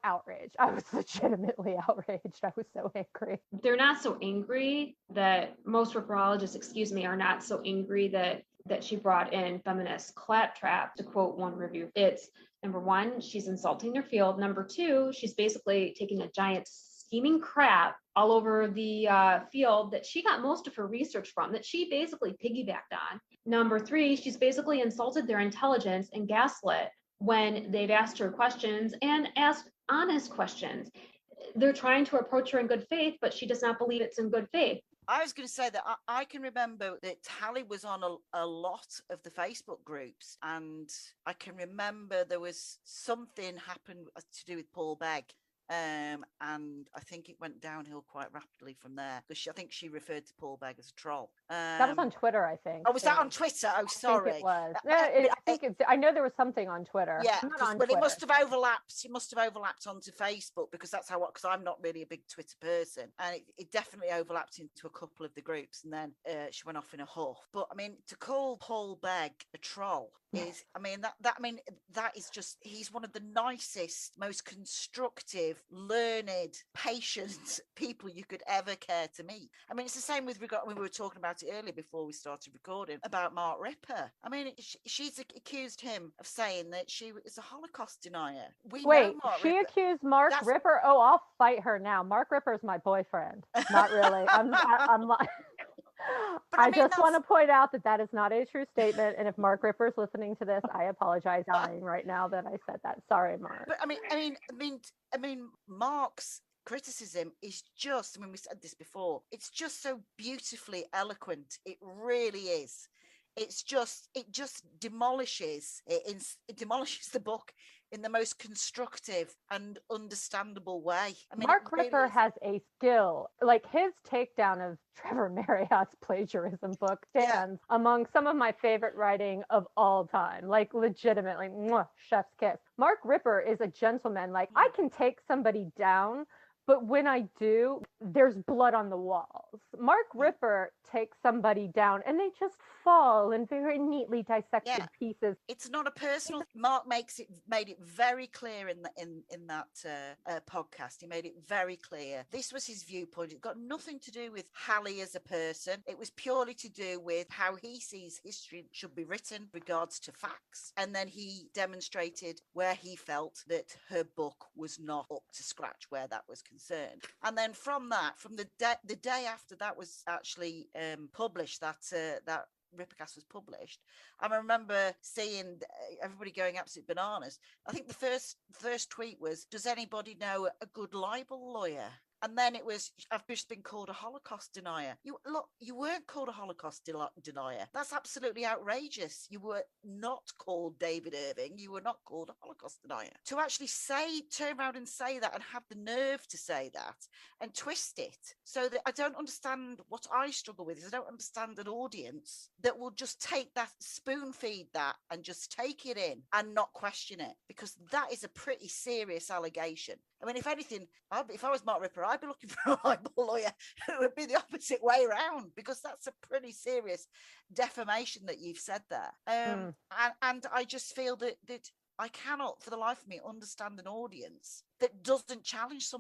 outraged. I was legitimately outraged. I was so angry. They're not so angry that most ripperologists, are not so angry that she brought in feminist claptrap, to quote one review. It's, number one, she's insulting their field. Number two, she's basically taking a giant steaming crap all over the field that she got most of her research from, that she basically piggybacked on. Number three, she's basically insulted their intelligence and gaslit when they've asked her questions and asked honest questions. They're trying to approach her in good faith, but she does not believe it's in good faith. I was going to say that I can remember that Hallie was on a lot of the Facebook groups, and I can remember there was something happened to do with Paul Begg. And I think it went downhill quite rapidly from there, because I think she referred to Paul Begg as a troll. That was on Twitter, I think. Oh, was that on Twitter? Oh, sorry. I think it was. I know there was something on Twitter. Yeah, Twitter. It must have overlapped. It must have overlapped onto Facebook, because that's because I'm not really a big Twitter person, and it definitely overlapped into a couple of the groups, and then she went off in a huff. But I mean, to call Paul Begg a troll is, that is just, he's one of the nicest, most constructive, learned, patient people you could ever care to meet. I mean, it's the same with we were talking about it earlier before we started recording about Mark Ripper. I mean, she's accused him of saying that she is a Holocaust denier. She accused Mark Ripper. Oh, I'll fight her now. Mark Ripper is my boyfriend. Not really. I'm like. I just want to point out that is not a true statement, and if Mark Ripper is listening to this, I apologize dying right now that I said that. Sorry, Mark. But I mean, Mark's criticism is just, I mean, we said this before, it's just so beautifully eloquent. It really is. It just demolishes it demolishes the book in the most constructive and understandable way. I mean, Mark really Ripper is. has a skill, like his takedown of Trevor Marriott's plagiarism book stands among some of my favorite writing of all time, like legitimately, mwah, chef's kiss. Mark Ripper is a gentleman. Like I can take somebody down, but when I do, there's blood on the walls. Mark Ripper takes somebody down and they just fall in very neatly dissected pieces. It's not a personal. Mark made it very clear in that podcast. He made it very clear. This was his viewpoint. It got nothing to do with Hallie as a person. It was purely to do with how he sees history should be written regards to facts. And then he demonstrated where he felt that her book was not up to scratch, where that was concerned. And then from the day after that was actually published, that Rippercast was published, I remember seeing everybody going absolute bananas. I think the first tweet was, "Does anybody know a good libel lawyer?" And then it was, "I've just been called a Holocaust denier." You weren't called a Holocaust denier. That's absolutely outrageous. You were not called David Irving. You were not called a Holocaust denier. To actually turn around and say that, and have the nerve to say that and twist it, so that I don't understand what I struggle with is I don't understand an audience that will just take that, spoon feed that, and just take it in and not question it, because that is a pretty serious allegation. I mean, if anything, if I was Mark Ripper, I'd be looking for a libel lawyer who would be the opposite way around, because that's a pretty serious defamation that you've said there. And I just feel that I cannot, for the life of me, understand an audience that doesn't challenge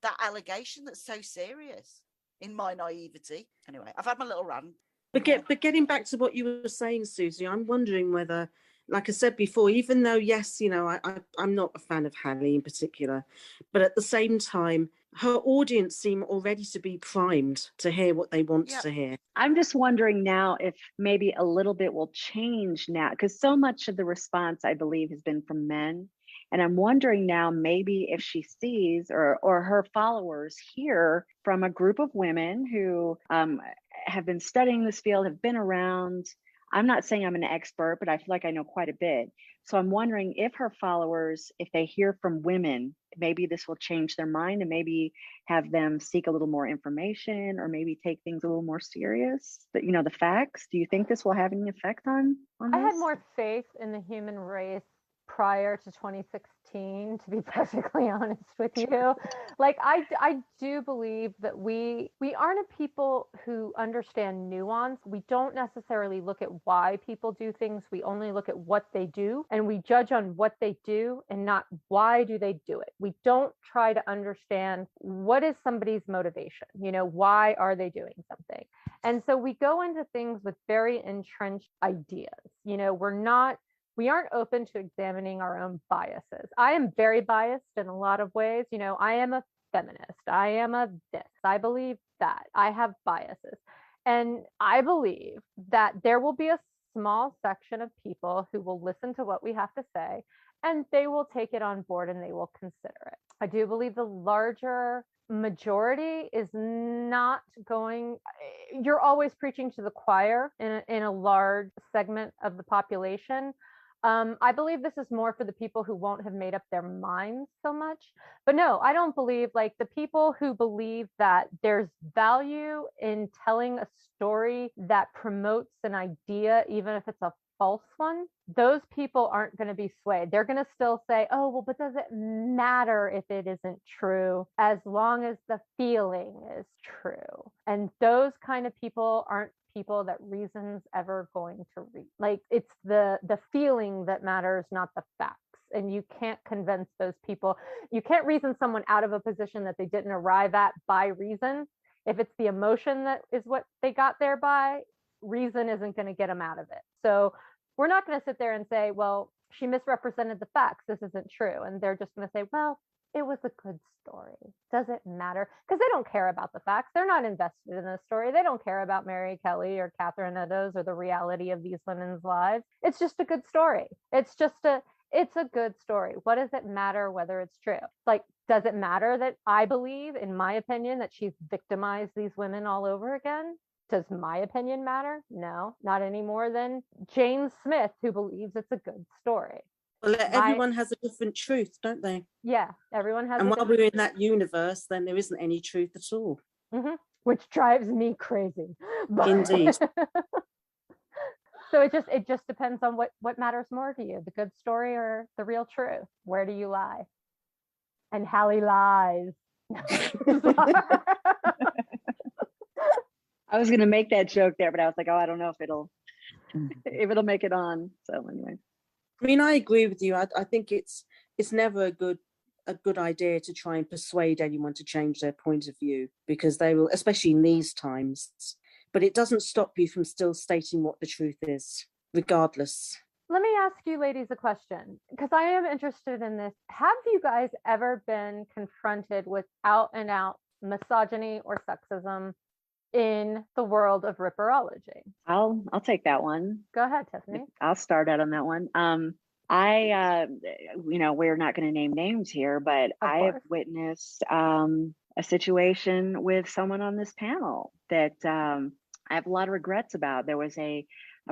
that allegation that's so serious, in my naivety. Anyway, I've had my little rant. But getting back to what you were saying, Suzie, I'm wondering whether, like I said before, even though, yes, I'm not a fan of Hallie in particular, but at the same time, her audience seem already to be primed to hear what they want to hear. I'm just wondering now if maybe a little bit will change now, because so much of the response, I believe, has been from men. And I'm wondering now, maybe if she sees or her followers hear from a group of women who have been studying this field, have been around. I'm not saying I'm an expert, but I feel like I know quite a bit. So I'm wondering if her followers, if they hear from women, maybe this will change their mind and maybe have them seek a little more information, or maybe take things a little more serious. But the facts. Do you think this will have any effect on this? I had more faith in the human race prior to 2016, to be perfectly honest with you. Like I do believe that we aren't a people who understand nuance. We don't necessarily look at why people do things. We only look at what they do, and we judge on what they do and not why do they do it. We don't try to understand what is somebody's motivation. Why are they doing something? And so we go into things with very entrenched ideas. We aren't open to examining our own biases. I am very biased in a lot of ways. I am a feminist. I am a this. I believe that. I have biases. And I believe that there will be a small section of people who will listen to what we have to say, and they will take it on board and they will consider it. I do believe the larger majority is not going. You're always preaching to the choir in a large segment of the population. I believe this is more for the people who won't have made up their minds so much. But no, I don't believe, like, the people who believe that there's value in telling a story that promotes an idea, even if it's a false one, those people aren't going to be swayed. They're going to still say, oh, well, but does it matter if it isn't true, as long as the feeling is true? And those kind of people aren't people that reason's ever going to read. Like, it's the feeling that matters, not the facts. And you can't convince those people. You can't reason someone out of a position that they didn't arrive at by reason. If it's the emotion that is what they got there by, reason isn't going to get them out of it. So we're not going to sit there and say, well, she misrepresented the facts, this isn't true. And they're just going to say, well, it was a good story. Does it matter? Because they don't care about the facts. They're not invested in the story. They don't care about Mary Kelly or Catherine Eddowes or the reality of these women's lives. It's just a good story. It's a good story. What does it matter whether it's true? Like, Does it matter that I believe, in my opinion, that she's victimized these women all over again? Does my opinion matter? No, not any more than Jane Smith, who believes it's a good story. Well, everyone has a different truth, don't they? Yeah, everyone has. And while we're in that universe, then there isn't any truth at all. Mm-hmm. Which drives me crazy. Indeed. So it just depends on what matters more to you, the good story or the real truth. Where do you lie? And Hallie lies. I was gonna make that joke there, but I was like, oh, I don't know if it'll make it on. So anyway. I mean, I agree with you. I think it's never a good idea to try and persuade anyone to change their point of view, because they will, especially in these times. But it doesn't stop you from still stating what the truth is, regardless. Let me ask you ladies a question, because I am interested in this. Have you guys ever been confronted with out and out misogyny or sexism in the world of Ripperology? I'll take that one. Go ahead, Tiffany. I'll start out on that one. I we're not going to name names here, but I have witnessed a situation with someone on this panel that I have a lot of regrets about. There was a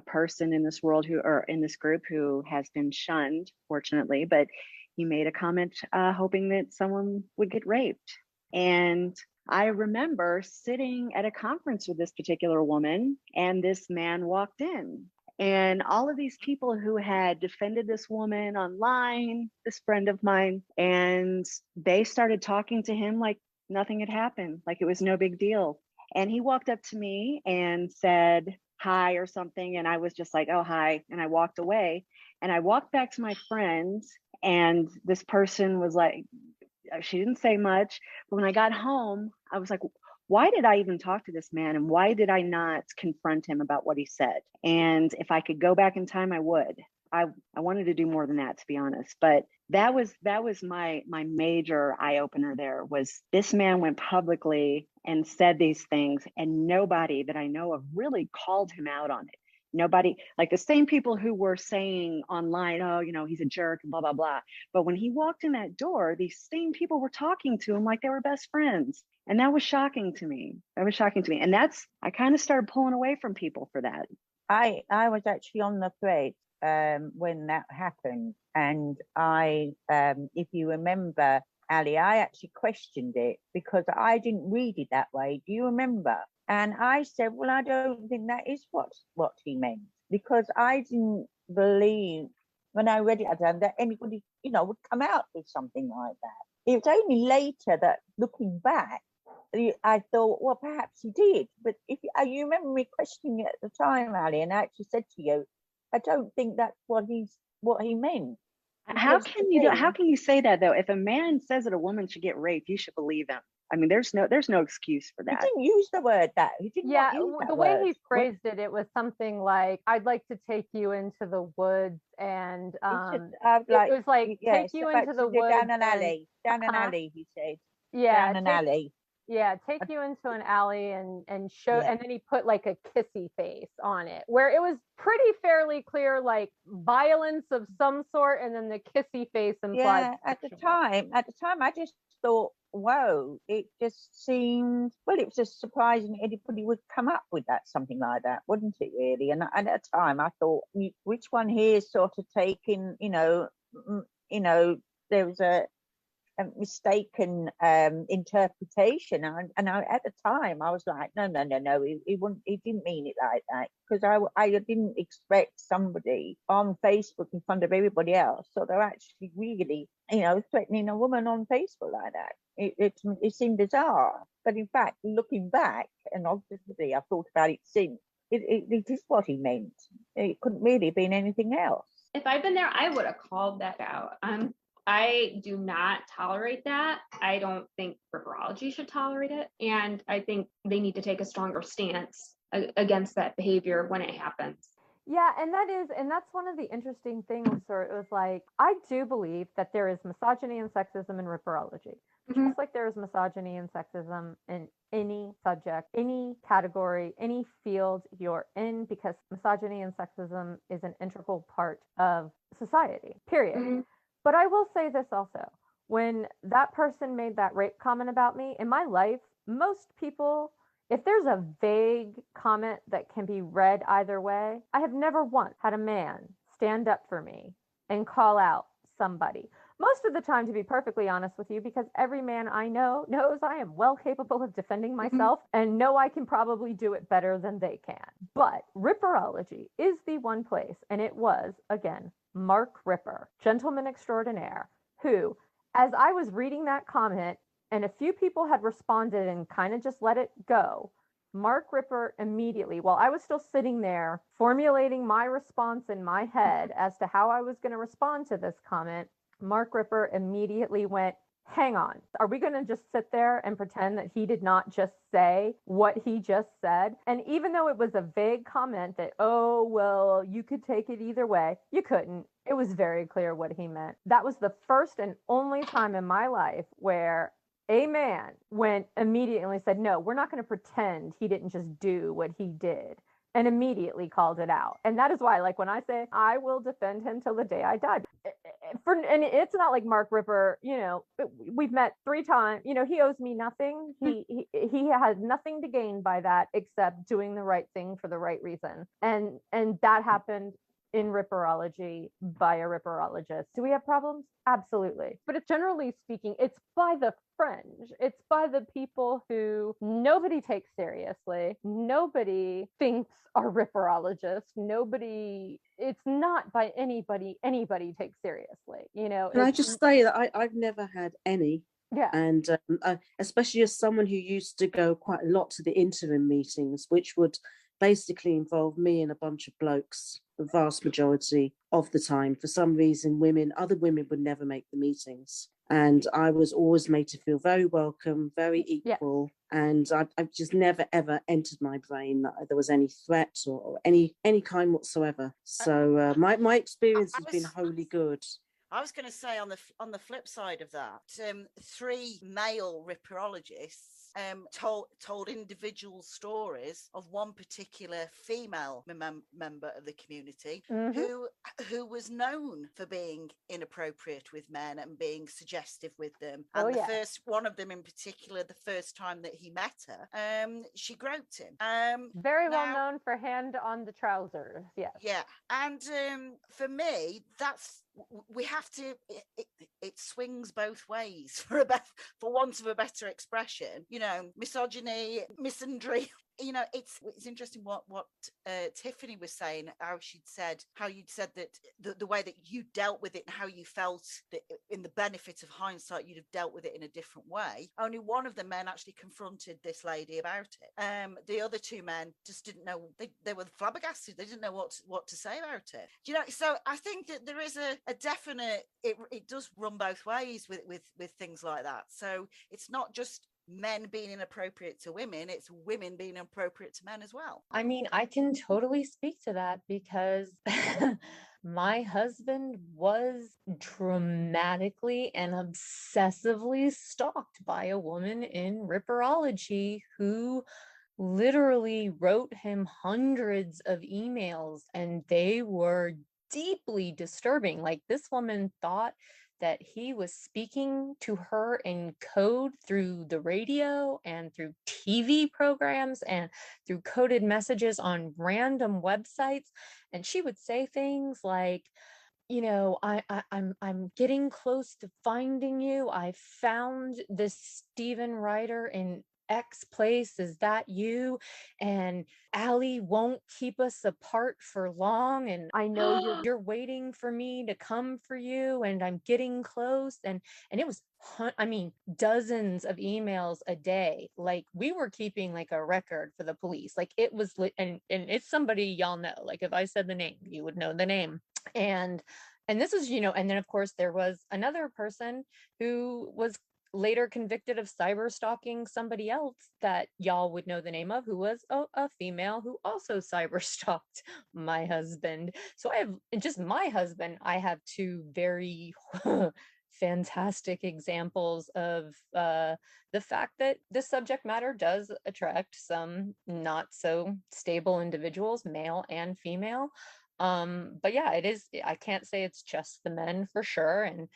person in this world in this group who has been shunned, fortunately, but he made a comment hoping that someone would get raped. And I remember sitting at a conference with this particular woman, and this man walked in. And all of these people who had defended this woman online, this friend of mine, and they started talking to him like nothing had happened, like it was no big deal. And he walked up to me and said hi or something. And I was just like, oh, hi. And I walked away. And I walked back to my friends, and this person was like, she didn't say much. But when I got home, I was like, why did I even talk to this man? And why did I not confront him about what he said? And if I could go back in time, I would. I wanted to do more than that, to be honest. But that was my major eye opener. There was this man went publicly and said these things, and nobody that I know of really called him out on it. Nobody, like the same people who were saying online, oh, he's a jerk and blah, blah, blah. But when he walked in that door, these same people were talking to him like they were best friends. And that was shocking to me. And I kind of started pulling away from people for that. I was actually on the thread when that happened. And if you remember, Ali, I actually questioned it because I didn't read it that way. Do you remember? And I said, well, I don't think that is what he meant, because I didn't believe when I read it at the time that anybody, would come out with something like that. It was only later that, looking back, I thought, well, perhaps he did. But if you remember me questioning it at the time, Ali, and I actually said to you, I don't think that's what he meant. How can you say that though? If a man says that a woman should get raped, you should believe him. I mean, there's no excuse for that. He didn't use the word that. He didn't. Yeah, the way word. he phrased it was something like, "I'd like to take you into the woods," and it was like, "Take you into the woods down an alley, down an alley." He said, "Yeah, down an alley." Yeah, take you into an alley and show, and then he put like a kissy face on it, where it was pretty fairly clear, like violence of some sort, and then the kissy face implied. Yeah, at the time, I just thought, whoa, it just seemed, well, it was just surprising anybody would come up with something like that, wouldn't it, really? And at the time, I thought, which one here is sort of taking, there was a mistaken interpretation, and at the time I was like, no, he didn't mean it like that, because I didn't expect somebody on Facebook in front of everybody else, so they're actually really threatening a woman on Facebook like that. It seemed bizarre, but in fact, looking back, and obviously I've thought about it since, it is what he meant. It couldn't really have been anything else. If I'd been there, I would have called that out. I do not tolerate that. I don't think Ripperology should tolerate it. And I think they need to take a stronger stance against that behavior when it happens. Yeah, and that's one of the interesting things, or it was like, I do believe that there is misogyny and sexism in Ripperology. Mm-hmm. Just like there is misogyny and sexism in any subject, any category, any field you're in, because misogyny and sexism is an integral part of society, period. Mm-hmm. But I will say this also. when that person made that rape comment about me, in my life, most people, if there's a vague comment that can be read either way, I have never once had a man stand up for me and call out somebody. Most of the time, to be perfectly honest with you, because every man I know knows I am well capable of defending myself and know I can probably do it better than they can. But Ripperology is the one place, and it was, again, Mark Ripper, gentleman extraordinaire, who, as I was reading that comment, and a few people had responded and kind of just let it go, Mark Ripper immediately, while I was still sitting there formulating my response in my head as to how I was going to respond to this comment, Mark Ripper immediately went, hang on, are we going to just sit there and pretend that he did not just say what he just said? And even though it was a vague comment that, oh, well, you could take it either way, you couldn't. It was very clear what he meant. That was the first and only time in my life where a man went immediately said, no, we're not going to pretend he didn't just do what he did, and immediately called it out. And that is why, like, when I say I will defend him till the day I die, and it's not like Mark Ripper, we've met 3 times, he owes me nothing. He has nothing to gain by that except doing the right thing for the right reason. And that happened in Ripperology by a Ripperologist. Do we have problems? Absolutely. But it's generally speaking, it's by the fringe. It's by the people who nobody takes seriously. Nobody thinks are Ripperologists. It's not by anybody takes seriously. Can I just say that I've never had any. Yeah. And especially as someone who used to go quite a lot to the interim meetings, which would basically involve me and a bunch of blokes the vast majority of the time. For some reason, other women would never make the meetings. And I was always made to feel very welcome, very equal. Yeah. And I've just never, ever entered my brain that there was any threat or any kind whatsoever. So my experience has been wholly good. I was going to say on the flip side of that, 3 male Ripperologists told individual stories of one particular female member of the community who was known for being inappropriate with men and being suggestive with them. And first one of them in particular, the first time that he met her, she groped him. Very well known for hand on the trousers. Yes. Yeah. And for me, we have to, it swings both ways for want of a better expression, misogyny, misandry. It's interesting what Tiffany was saying, how you'd said that the way that you dealt with it and how you felt that in the benefit of hindsight, you'd have dealt with it in a different way. Only one of the men actually confronted this lady about it. The other 2 men just didn't know, they were flabbergasted. They didn't know what to say about it. So I think that there is a definite, it does run both ways with things like that. So it's not just men being inappropriate to women, it's women being inappropriate to men as well. I mean, I can totally speak to that because my husband was dramatically and obsessively stalked by a woman in Ripperology who literally wrote him hundreds of emails, and they were deeply disturbing. Like, this woman thought that he was speaking to her in code through the radio and through TV programs and through coded messages on random websites. And she would say things like, I'm getting close to finding you. I found this Stephen Ryder in X place. Is that you? And Allie won't keep us apart for long, and I know you're waiting for me to come for you, and I'm getting close. And it was dozens of emails a day. Like, we were keeping like a record for the police. Like, it was and it's somebody y'all know. Like, if I said the name, you would know the name. And this was, and then of course there was another person who was later convicted of cyber stalking somebody else that y'all would know the name of, who was a female who also cyber stalked my husband. So I have 2 very fantastic examples of the fact that this subject matter does attract some not so stable individuals, male and female. But yeah, it is, I can't say it's just the men for sure. And,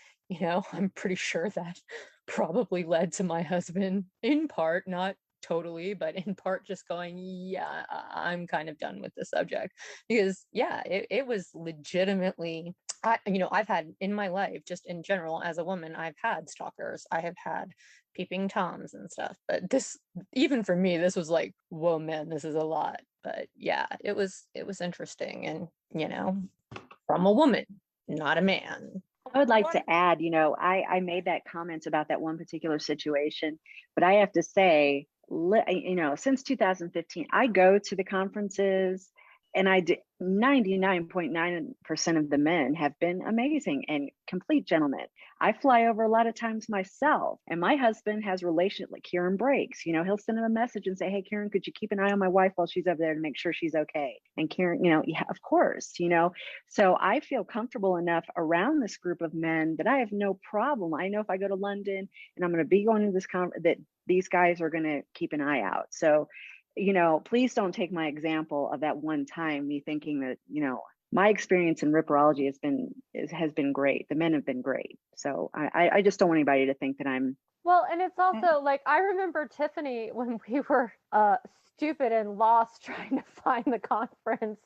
I'm pretty sure that probably led to my husband in part, not totally, but in part just going, yeah, I'm kind of done with the subject. Because yeah, it was legitimately, I've had in my life, just in general, as a woman, I've had stalkers, I have had peeping toms and stuff, but this, even for me, this was like, whoa, man, this is a lot. But yeah, it was interesting, and from a woman, not a man. I would like to add, I made that comment about that one particular situation, but I have to say, since 2015, I go to the conferences, and 99.9% of the men have been amazing and complete gentlemen. I fly over a lot of times myself, and my husband has relations like Kieran breaks. He'll send him a message and say, "Hey, Kieran, could you keep an eye on my wife while she's over there to make sure she's okay?" And Kieran, yeah, of course, So I feel comfortable enough around this group of men that I have no problem. I know if I go to London and I'm going to be going to this conference, that these guys are going to keep an eye out. So, please don't take my example of that one time, me thinking that, my experience in Ripperology has been great. The men have been great. So I just don't want anybody to think that I'm. Well, and it's also like, I remember Tiffany when we were stupid and lost trying to find the conference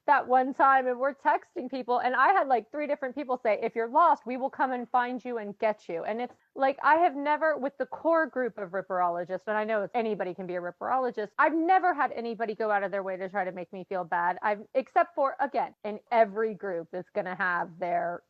that one time, and we're texting people, and I had like 3 different people say, if you're lost, we will come and find you and get you. And it's like, I have never, with the core group of Ripperologists, and I know anybody can be a Ripperologist, I've never had anybody go out of their way to try to make me feel bad. Except for, again, in every group is going to have their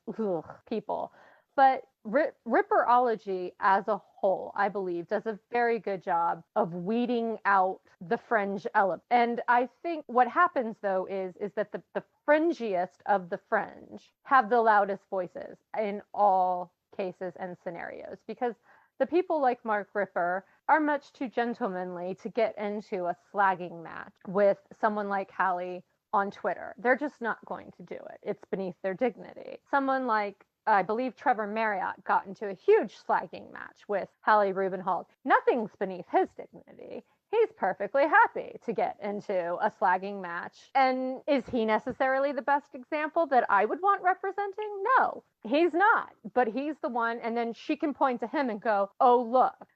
people. But Ripperology as a whole, I believe, does a very good job of weeding out the fringe element. And I think what happens, though, is that the fringiest of the fringe have the loudest voices in all cases and scenarios, because the people like Mark Ripper are much too gentlemanly to get into a slagging match with someone like Hallie on Twitter. They're just not going to do it. It's beneath their dignity. Someone like, I believe, Trevor Marriott got into a huge slagging match with Hallie Rubenhold. Nothing's beneath his dignity. He's perfectly happy to get into a slagging match. And is he necessarily the best example that I would want representing? No, he's not. But he's the one, and then she can point to him and go, oh,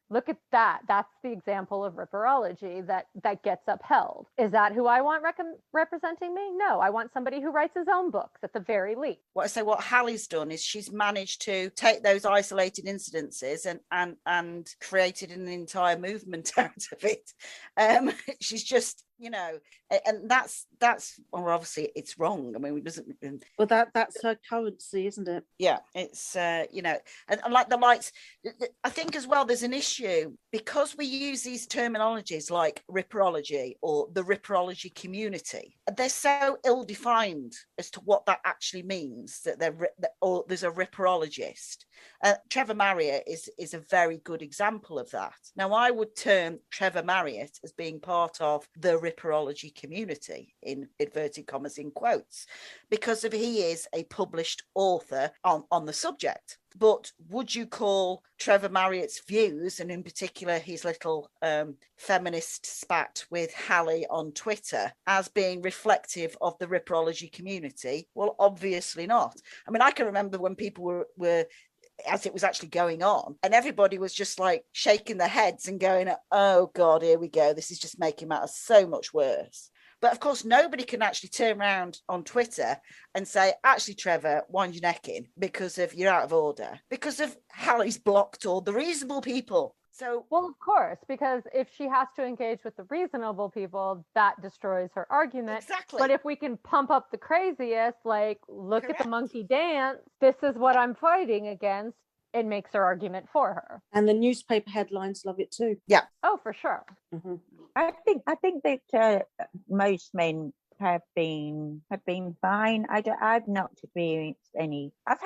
look at that. That's the example of Ripperology that gets upheld. Is that who I want representing me? No, I want somebody who writes his own books at the very least. What Hallie's done is she's managed to take those isolated incidences and created an entire movement out of it. She's just, and that's well, obviously it's wrong. I mean, it doesn't. Well, that's her currency, isn't it? Yeah, it's and like the lights. I think as well, there's an issue because we use these terminologies like Ripperology or the Ripperology community. They're so ill-defined as to what that actually means. That there's a Ripperologist. Trevor Marriott is a very good example of that. Now, I would term Trevor Marriott as being part of the Ripperology community, in inverted commas, in quotes, because he is a published author on the subject. But would you call Trevor Marriott's views, and in particular his little feminist spat with Hallie on Twitter, as being reflective of the Ripperology community? Well, obviously not. I mean, I can remember when people were as it was actually going on, and everybody was just like shaking their heads and going, oh God, here we go. This is just making matters so much worse. But of course, nobody can actually turn around on Twitter and say, actually, Trevor, wind your neck in because of you're out of order, because of Hallie's blocked all the reasonable people. So, well, of course, because if she has to engage with the reasonable people, that destroys her argument. Exactly. But if we can pump up the craziest, like, look Correct. At the monkey dance, this is what I'm fighting against, it makes her argument for her. And the newspaper headlines love it too. Yeah. Oh, for sure. Mm-hmm. I think that most men have been fine. I've not experienced any. I've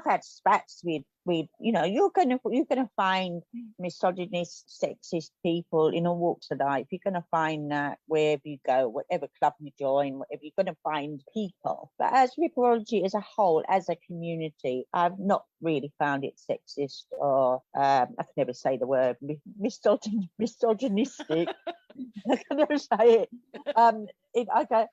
had spats with you're gonna find misogynist, sexist people in all walks of life. You're gonna find that wherever you go, whatever club you join, whatever, you're gonna find people. But as Ripperology as a whole, as a community, I've not really found it sexist or I can never say the word misogynistic. I'm gonna say it. Okay,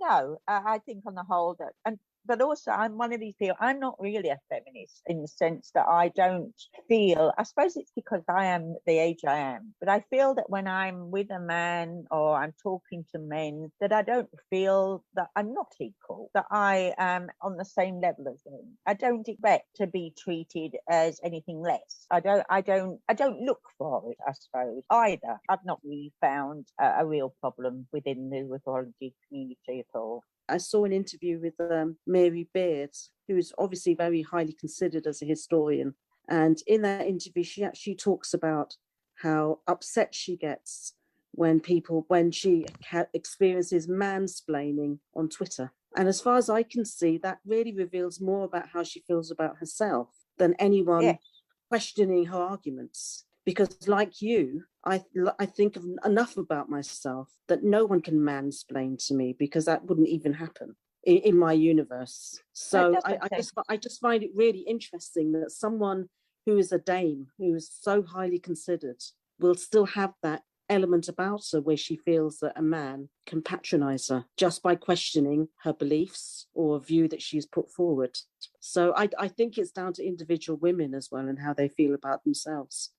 no, I think on the whole that, and but also I'm one of these people. I'm not really a feminist in the sense that I don't feel. I suppose it's because I am the age I am, but I feel that when I'm with a man or I'm talking to men, that I don't feel that I'm not equal. That I am on the same level as them. I don't expect to be treated as anything less. I don't look for it, I suppose, either. I've not really found a real problem within the ripperology community at all. I saw an interview with Mary Beard, who is obviously very highly considered as a historian. And in that interview, she actually talks about how upset she gets when she experiences mansplaining on Twitter. And as far as I can see, that really reveals more about how she feels about herself than anyone questioning her arguments. Because like you, I think of enough about myself that no one can mansplain to me, because that wouldn't even happen in my universe. So I just find it really interesting that someone who is a dame, who is so highly considered, will still have that element about her where she feels that a man can patronize her just by questioning her beliefs or a view that she's put forward. So I think it's down to individual women as well and how they feel about themselves.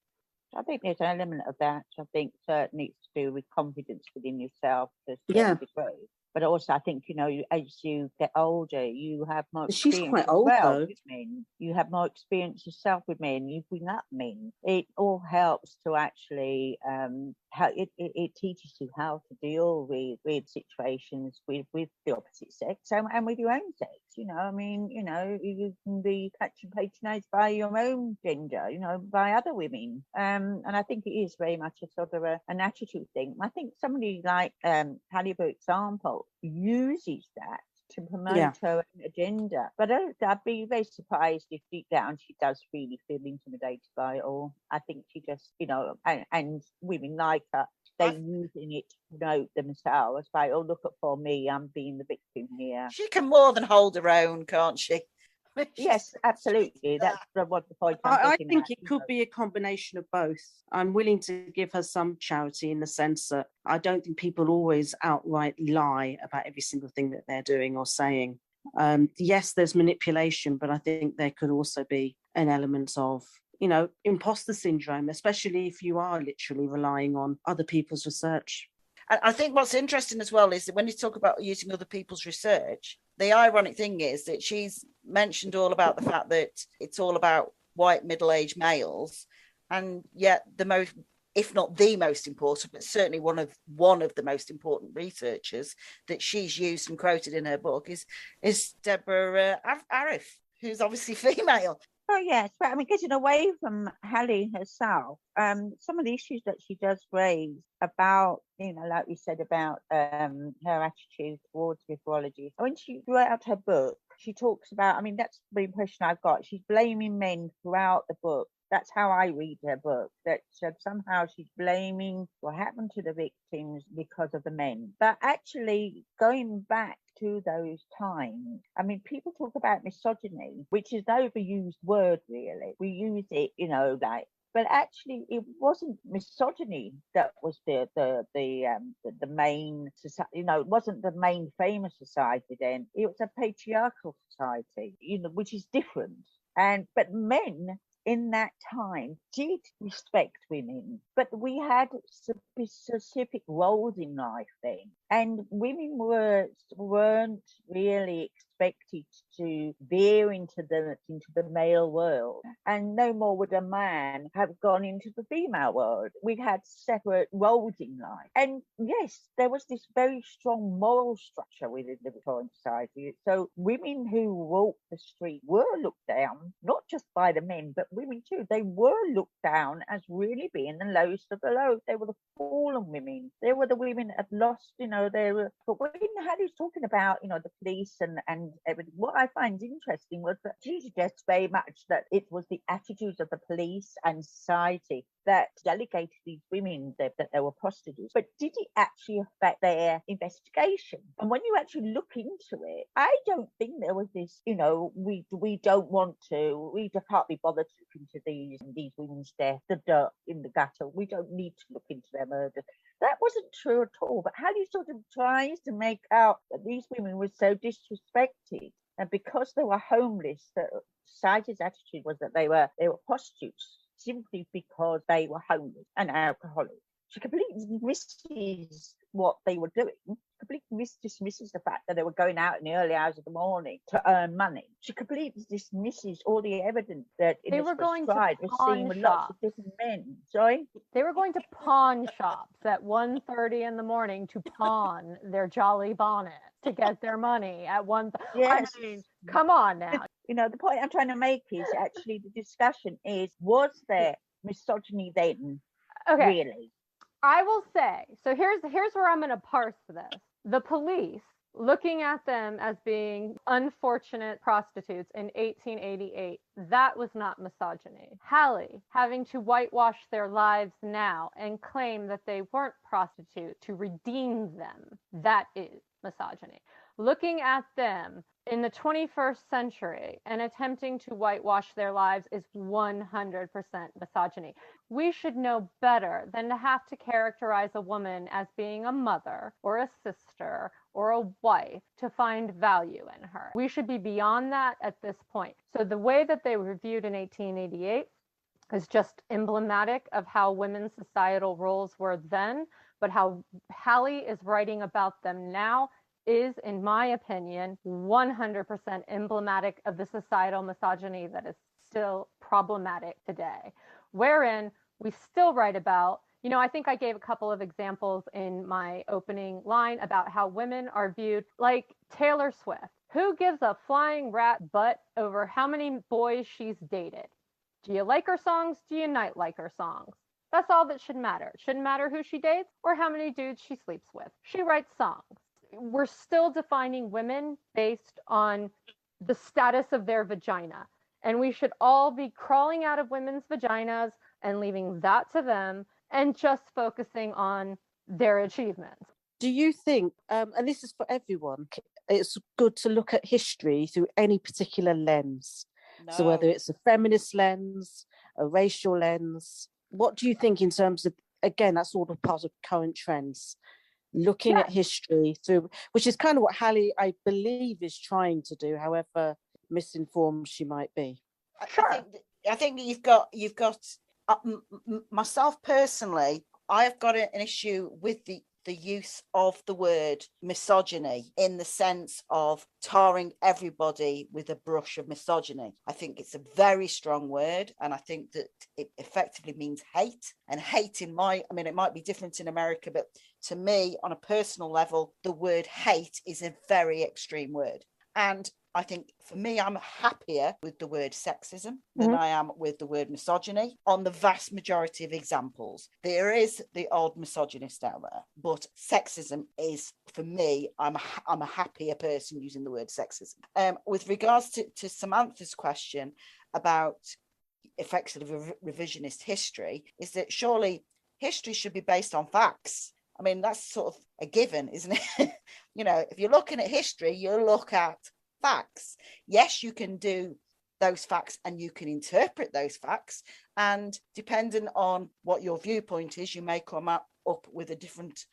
I think there's an element of that. I think certainly it's to do with confidence within yourself to a certain degree. But also, I think, as you get older, you have more experience. She's quite old, though. With men. You have more experience yourself with men. You bring up men. It all helps to actually, it teaches you how to deal with situations with the opposite sex and with your own sex. You can be patronized by your own gender, by other women. And I think it is very much a sort of an attitude thing. I think somebody like Hallie, for example, uses that to promote her own agenda. But I'd be very surprised if deep down she does really feel intimidated by it all. I think she just, and women like her, they're using it to promote themselves by, oh, look for me, I'm being the victim here. She can more than hold her own, can't she? Yes, absolutely. That's what the point I think it could be a combination of both. I'm willing to give her some charity in the sense that I don't think people always outright lie about every single thing that they're doing or saying. Yes, there's manipulation, but I think there could also be an element of, imposter syndrome, especially if you are literally relying on other people's research. And I think what's interesting as well is that when you talk about using other people's research, the ironic thing is that she's mentioned all about the fact that it's all about white middle-aged males, and yet the most, if not the most important, but certainly one of the most important researchers that she's used and quoted in her book is Deborah Arif, who's obviously female. Oh, yes. But I mean, getting away from Hallie herself, some of the issues that she does raise about, like we said, about her attitude towards ripperology. When she wrote out her book, she talks about, I mean, that's the impression I've got. She's blaming men throughout the book. That's how I read her book, that somehow she's blaming what happened to the victims because of the men. But actually, going back to those times, I mean, people talk about misogyny, which is an overused word, really. We use it, but actually it wasn't misogyny that was the main society. It wasn't the main famous society then. It was a patriarchal society, which is different. But men in that time did respect women, but we had specific roles in life then, and women weren't really expected to veer into the male world, and no more would a man have gone into the female world. We had separate roles in life, and yes, there was this very strong moral structure within the Victorian society. So women who walked the street were looked down, not just by the men, but women too. They were looked down as really being the lowest of the low. They were the fallen women. They were the women that had lost, but when Hallie's talking about, the police and everything, what I find interesting was that she suggests very much that it was the attitudes of the police and society that delegated these women that they were prostitutes, but did it actually affect their investigation? And when you actually look into it, I don't think there was this, we don't want to, we just can't be bothered to look into these women's deaths, the dirt in the gutter. We don't need to look into their murders. That wasn't true at all. But Hallie sort of tries to make out that these women were so disrespected, and because they were homeless, society's attitude was that they were prostitutes simply because they were homeless and alcoholics. She completely dismisses what they were doing, completely dismisses the fact that they were going out in the early hours of the morning to earn money. She completely dismisses all the evidence that They were going to pawn with lots of shops. different men. Sorry? They were going to pawn shops at 1:30 in the morning to pawn their jolly bonnet to get their money at one. Yes. I mean, come on now. The point I'm trying to make is actually the discussion is, was there misogyny then? Okay. Really? I will say, so here's where I'm going to parse this. The police, looking at them as being unfortunate prostitutes in 1888, that was not misogyny. Hallie having to whitewash their lives now and claim that they weren't prostitutes to redeem them, that is misogyny. Looking at them in the 21st century and attempting to whitewash their lives is 100% misogyny. We should know better than to have to characterize a woman as being a mother or a sister or a wife to find value in her. We should be beyond that at this point. So the way that they were viewed in 1888 is just emblematic of how women's societal roles were then, but how Hallie is writing about them now is, in my opinion, 100% emblematic of the societal misogyny that is still problematic today, wherein we still write about, I think I gave a couple of examples in my opening line about how women are viewed, like Taylor Swift. Who gives a flying rat butt over how many boys she's dated? Do you like her songs? Do you not like her songs? That's all that should matter. It shouldn't matter who she dates or how many dudes she sleeps with. She writes songs. We're still defining women based on the status of their vagina. And we should all be crawling out of women's vaginas and leaving that to them and just focusing on their achievements. Do you think, and this is for everyone, it's good to look at history through any particular lens? No. So whether it's a feminist lens, a racial lens, what do you think in terms of, again, that's sort of part of current trends? Looking at history through, which is kind of what Hallie, I believe, is trying to do, however misinformed she might be. Sure. I think you've got myself personally, I've got an issue with the use of the word misogyny in the sense of tarring everybody with a brush of misogyny. I think it's a very strong word, and I think that it effectively means hate. And hate it might be different in America, but to me, on a personal level, the word hate is a very extreme word. And I think for me, I'm happier with the word sexism than I am with the word misogyny on the vast majority of examples. There is the odd misogynist out there, but sexism is, for me, I'm a happier person using the word sexism. With regards to Samantha's question about effectively revisionist history, is that surely history should be based on facts. I mean, that's sort of a given, isn't it? If you're looking at history, you look at facts. Yes, you can do those facts and you can interpret those facts, and depending on what your viewpoint is, you may come up with a different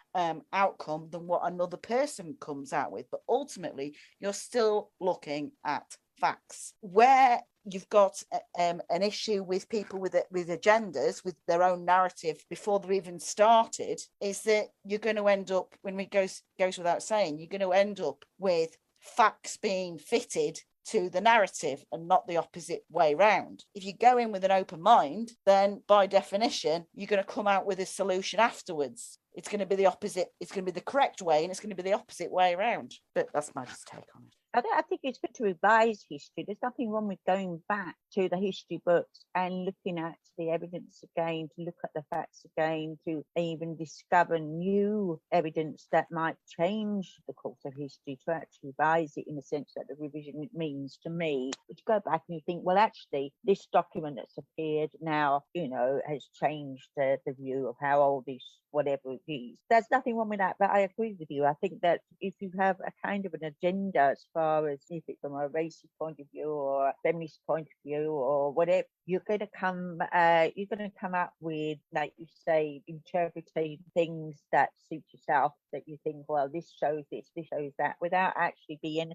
outcome than what another person comes out with, but ultimately you're still looking at facts. Where you've got an issue with people with agendas, with their own narrative before they've even started, is that you're going to end up, when it goes without saying, you're going to end up with facts being fitted to the narrative and not the opposite way round. If you go in with an open mind, then by definition, you're going to come out with a solution afterwards. It's going to be the opposite. It's going to be the correct way, and it's going to be the opposite way around. But that's my just take on it. I think it's good to revise history. There's nothing wrong with going back to the history books and looking at the evidence again, to look at the facts again, to even discover new evidence that might change the course of history, to actually revise it in the sense that the revision means to me. But you go back and you think, well, actually, this document that's appeared now, has changed the view of how old this whatever it is. There's nothing wrong with that, but I agree with you. I think that if you have a kind of an agenda, as far as if it's from a racist point of view or a feminist point of view or whatever, you're going to come up with, like you say, interpreting things that suit yourself, that you think, well, this shows this shows that, without actually being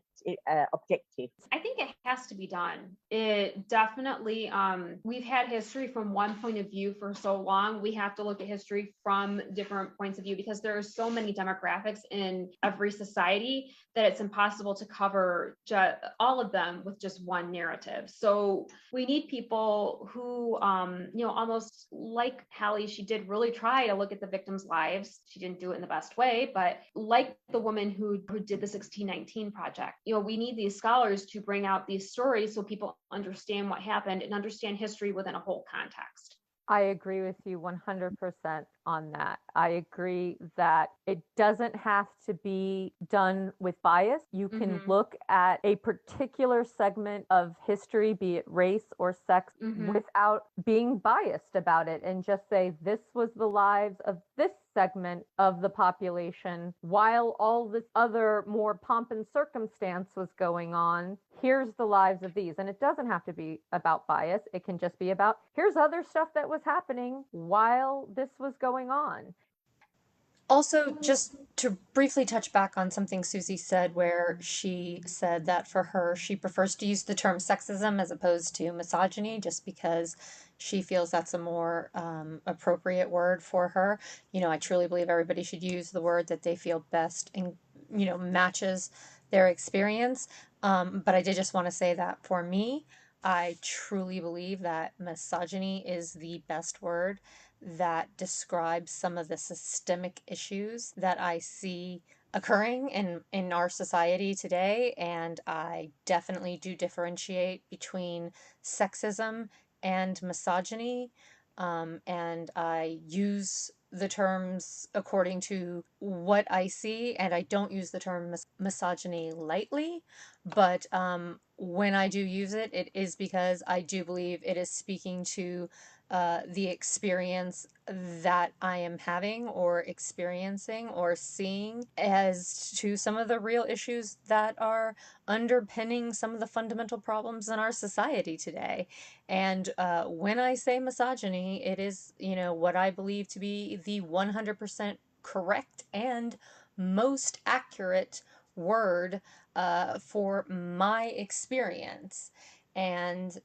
objective. I think it has to be done. It definitely, we've had history from one point of view for so long. We have to look at history from different points of view because there are so many demographics in every society that it's impossible to cover all of them with just one narrative. So we need people who, almost like Hallie, she did really try to look at the victims' lives. She didn't do it in the best way, but like the woman who did the 1619 project, we need these scholars to bring out these stories so people understand what happened and understand history within a whole context. I agree with you 100% on that. I agree that it doesn't have to be done with bias. You can look at a particular segment of history, be it race or sex, without being biased about it, and just say, this was the lives of this segment of the population while all this other more pomp and circumstance was going on. Here's the lives of these. And it doesn't have to be about bias. It can just be about, here's other stuff that was happening while this was going on. Also, just to briefly touch back on something Suzie said, where she said that for her, she prefers to use the term sexism as opposed to misogyny, just because she feels that's a more appropriate word for her. I truly believe everybody should use the word that they feel best and, matches their experience. But I did just want to say that for me, I truly believe that misogyny is the best word that describes some of the systemic issues that I see occurring in our society today. And I definitely do differentiate between sexism and misogyny. And I use the terms according to what I see, and I don't use the term misogyny lightly, but when I do use it, it is because I do believe it is speaking to the experience that I am having or experiencing or seeing as to some of the real issues that are underpinning some of the fundamental problems in our society today. And when I say misogyny, it is, what I believe to be the 100% correct and most accurate word for my experience. And,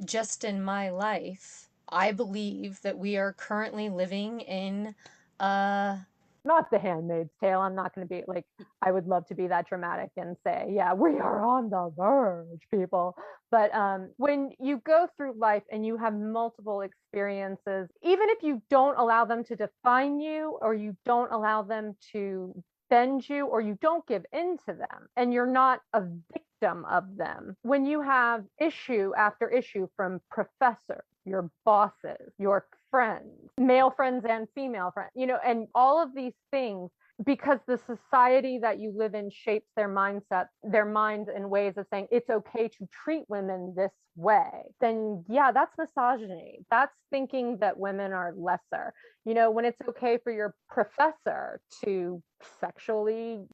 just in my life, I believe that we are currently living in not The Handmaid's Tale. I'm not going to be like, I would love to be that dramatic and say, yeah, we are on the verge, people. But when you go through life and you have multiple experiences, even if you don't allow them to define you, or you don't allow them to bend you, or you don't give in to them, and you're not a victim of them, when you have issue after issue from professors, your bosses, your friends, male friends and female friends, and all of these things, because the society that you live in shapes their mindset, their minds in ways of saying it's okay to treat women this way, then yeah, that's misogyny. That's thinking that women are lesser. When it's okay for your professor to sexually,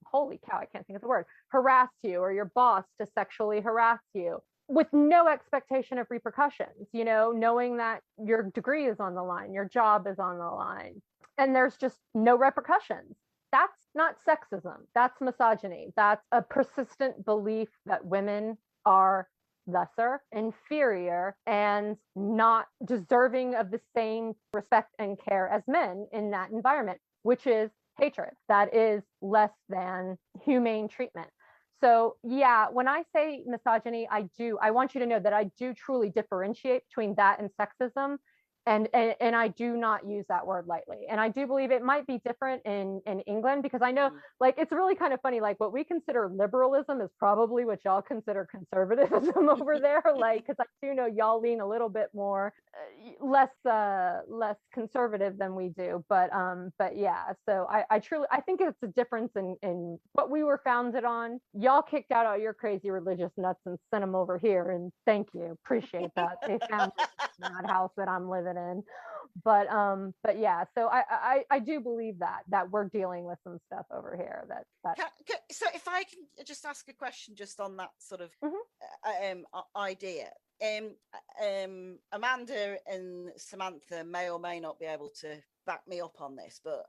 holy cow, I can't think of the word, harass you, or your boss to sexually harass you, with no expectation of repercussions, knowing that your degree is on the line, your job is on the line, and there's just no repercussions. That's not sexism. That's misogyny. That's a persistent belief that women are lesser, inferior, and not deserving of the same respect and care as men in that environment, which is hatred. That is less than humane treatment. So yeah, when I say misogyny, I want you to know that I do truly differentiate between that and sexism. And I do not use that word lightly. And I do believe it might be different in England, because I know, like, it's really kind of funny, like what we consider liberalism is probably what y'all consider conservatism over there. Like, because I do know y'all lean a little bit more less conservative than we do. But yeah, so I truly, I think it's a difference in what we were founded on. Y'all kicked out all your crazy religious nuts and sent them over here, and thank you, appreciate that. They found that house that I'm living in. But yeah, so I do believe that we're dealing with some stuff over here that So if I can just ask a question just on that sort of idea. Amanda and Samantha may or may not be able to back me up on this, but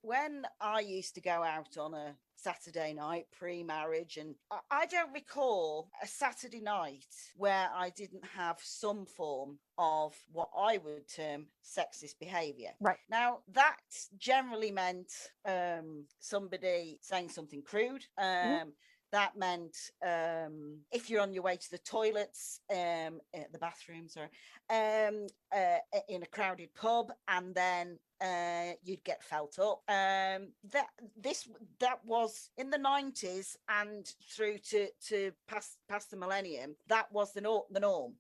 when I used to go out on a Saturday night pre-marriage, and I don't recall a Saturday night where I didn't have some form of what I would term sexist behavior. Right. Now, that generally meant somebody saying something crude. That meant if you're on your way to the toilets, the bathroom, sorry, in a crowded pub, and then you'd get felt up. That was in the 90s and through to past the millennium. That was the norm.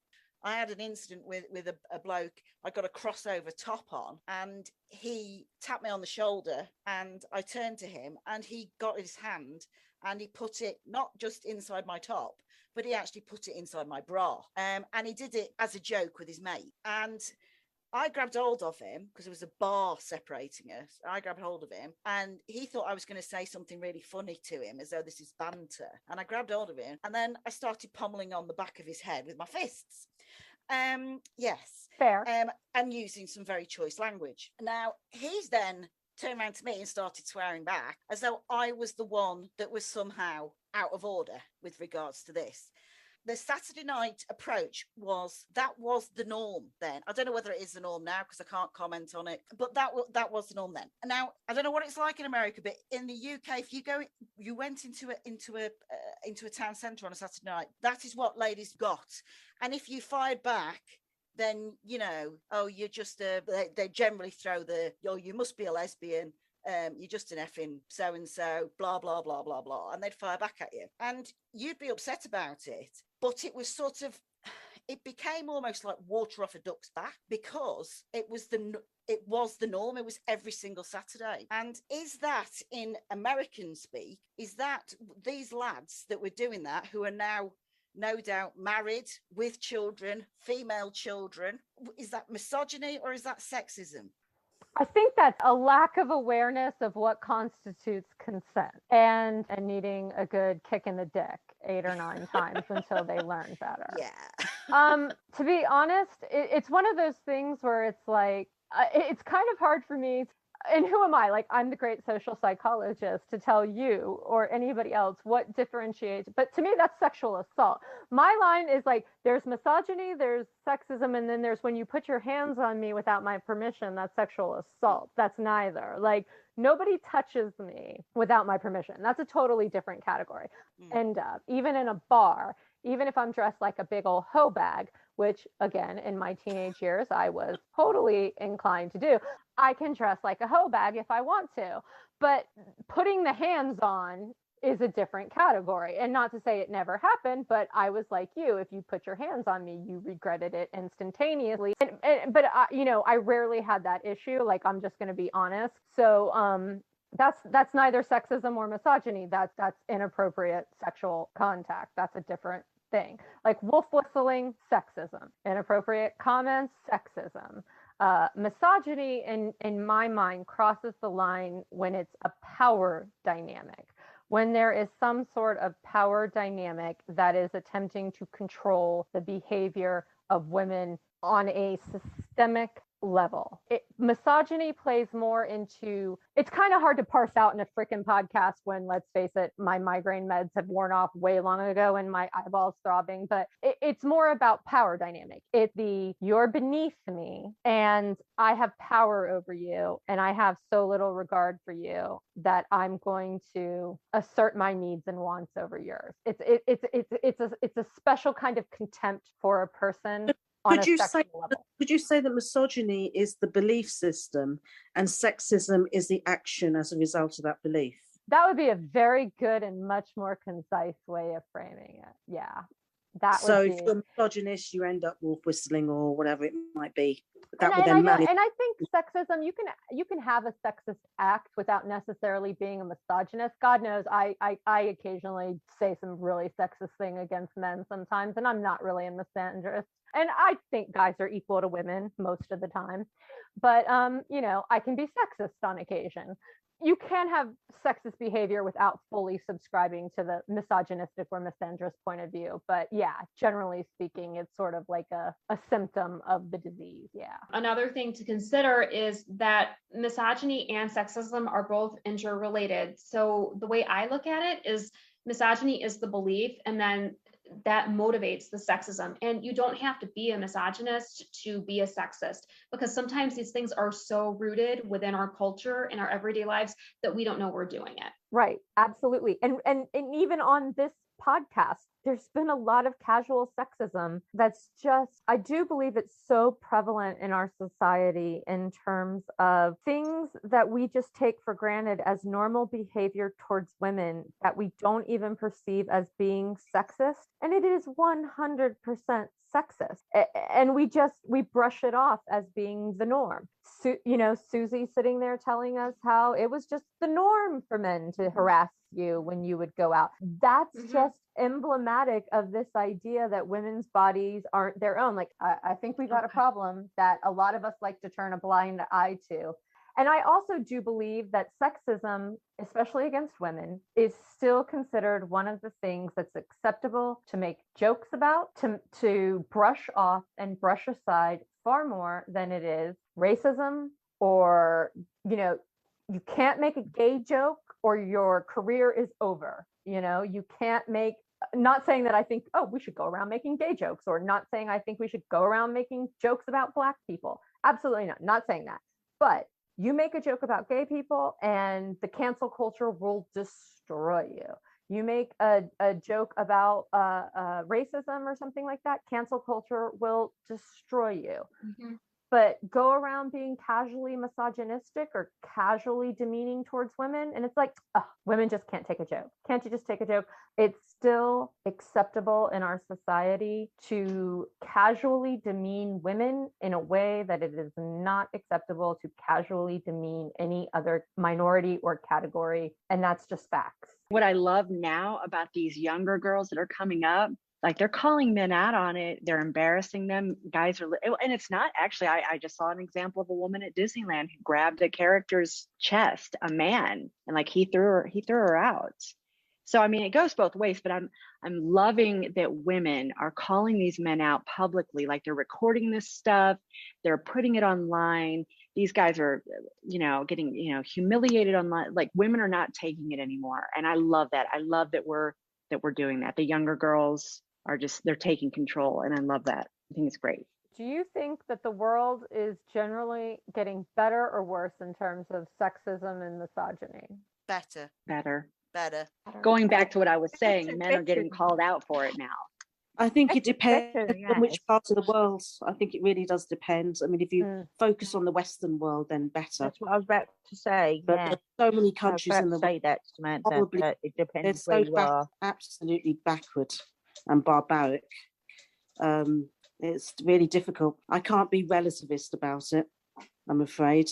I had an incident with a bloke. I got a crossover top on, and he tapped me on the shoulder, and I turned to him, and he got his hand and he put it not just inside my top, but he actually put it inside my bra. And he did it as a joke with his mate. And I grabbed hold of him because there was a bar separating us. I grabbed hold of him, and he thought I was going to say something really funny to him, as though this is banter. And I grabbed hold of him, and then I started pommeling on the back of his head with my fists. Yes. Fair. And using some very choice language. Now, he's then turned around to me and started swearing back, as though I was the one that was somehow out of order with regards to this. The Saturday night approach was the norm then. I don't know whether it is the norm now, because I can't comment on it, but that was the norm then. Now, I don't know what it's like in America, but in the UK, if you went into a town centre on a Saturday night, that is what ladies got. And if you fired back, then, you know, oh, you're just they generally throw you must be a lesbian, you're just an effing so-and-so, blah, blah, blah, blah, blah. And they'd fire back at you. And you'd be upset about it. But it was it became almost like water off a duck's back, because it was the norm. It was every single Saturday. And is that, in American speak, is that these lads that were doing that, who are now no doubt married with children, female children, is that misogyny or is that sexism? I think that's a lack of awareness of what constitutes consent, and needing a good kick in the dick 8 or 9 times until they learn better. Yeah. To be honest, it's one of those things where it's like, it's kind of hard for me. And who am I? Like, I'm the great social psychologist to tell you or anybody else what differentiates. But to me, that's sexual assault. My line is like, there's misogyny, there's sexism, and then there's when you put your hands on me without my permission, that's sexual assault. That's neither. Like, nobody touches me without my permission. That's a totally different category. And even in a bar, even if I'm dressed like a big old hoe bag, which again, in my teenage years, I was totally inclined to do, I can dress like a hoe bag if I want to. But putting the hands on is a different category. And not to say it never happened, but I was like you. If you put your hands on me, you regretted it instantaneously. But I rarely had that issue. Like, I'm just going to be honest. So that's neither sexism or misogyny. That's inappropriate sexual contact. That's a different thing. Like wolf whistling, sexism. Inappropriate comments, sexism. Misogyny, in my mind, crosses the line when it's a power dynamic. When there is some sort of power dynamic that is attempting to control the behavior of women on a systemic level. Misogyny plays more into, it's kind of hard to parse out in a freaking podcast when, let's face it, my migraine meds have worn off way long ago and my eyeballs throbbing, but it's more about power dynamic. It's you're beneath me and I have power over you and I have so little regard for you that I'm going to assert my needs and wants over yours. It's a special kind of contempt for a person on Could a you sexual say level. could you say that misogyny is the belief system and sexism is the action as a result of that belief? That would be a very good and much more concise way of framing it. Yeah. That So would if be. you're a misogynist, you end up wolf whistling or whatever it might be. And, That would and, then I, and I think sexism, you can have a sexist act without necessarily being a misogynist. God knows I occasionally say some really sexist thing against men sometimes, and I'm not really a misandrist. And I think guys are equal to women most of the time. But you know, I can be sexist on occasion. You can have sexist behavior without fully subscribing to the misogynistic or misandrist point of view. But yeah, generally speaking, it's sort of like a symptom of the disease. Yeah. Another thing to consider is that misogyny and sexism are both interrelated. So the way I look at it is misogyny is the belief, and then that motivates the sexism. And you don't have to be a misogynist to be a sexist, because sometimes these things are so rooted within our culture and our everyday lives that we don't know we're doing it. Right. Absolutely. And even on this podcast, there's been a lot of casual sexism that's just, I do believe it's so prevalent in our society in terms of things that we just take for granted as normal behavior towards women that we don't even perceive as being sexist. And it is 100% sexist. And we brush it off as being the norm. You know, Suzie sitting there telling us how it was just the norm for men to harass you when you would go out. That's just emblematic of this idea that women's bodies aren't their own. Like, I think we got a problem that a lot of us like to turn a blind eye to. And I also do believe that sexism, especially against women, is still considered one of the things that's acceptable to make jokes about, to brush off and brush aside far more than it is racism, or, you know, you can't make a gay joke or your career is over. You know, you can't make, not saying that I think, oh, we should go around making gay jokes, or not saying I think we should go around making jokes about Black people. Absolutely not saying that. But you make a joke about gay people and the cancel culture will destroy you. You make a joke about racism or something like that, cancel culture will destroy you. But go around being casually misogynistic or casually demeaning towards women, and it's like, oh, women just can't take a joke. Can't you just take a joke? It's still acceptable in our society to casually demean women in a way that it is not acceptable to casually demean any other minority or category. And that's just facts. What I love now about these younger girls that are coming up, like, they're calling men out on it. They're embarrassing them. Guys are, and it's not actually, I just saw an example of a woman at Disneyland who grabbed a character's chest, a man, and like he threw her out. So, I mean, it goes both ways, but I'm loving that women are calling these men out publicly. Like, they're recording this stuff, they're putting it online. These guys are, you know, getting, you know, humiliated online. Like, women are not taking it anymore. And I love that. I love that we're doing that. The younger girls are just, they're taking control. And I love that. I think it's great. Do you think that the world is generally getting better or worse in terms of sexism and misogyny? Better. Going back to what I was saying, men are getting called out for it now. I think it depends Better, on which yes. part of the world. I think it really does depend. I mean, if you focus on the Western world, then better. That's what I was about to say. But Yeah. there's so many I was countries about in to the say world that, Samantha. probably But it they're depends so where you are. absolutely backward and barbaric. It's really difficult. I can't be relativist about it, I'm afraid.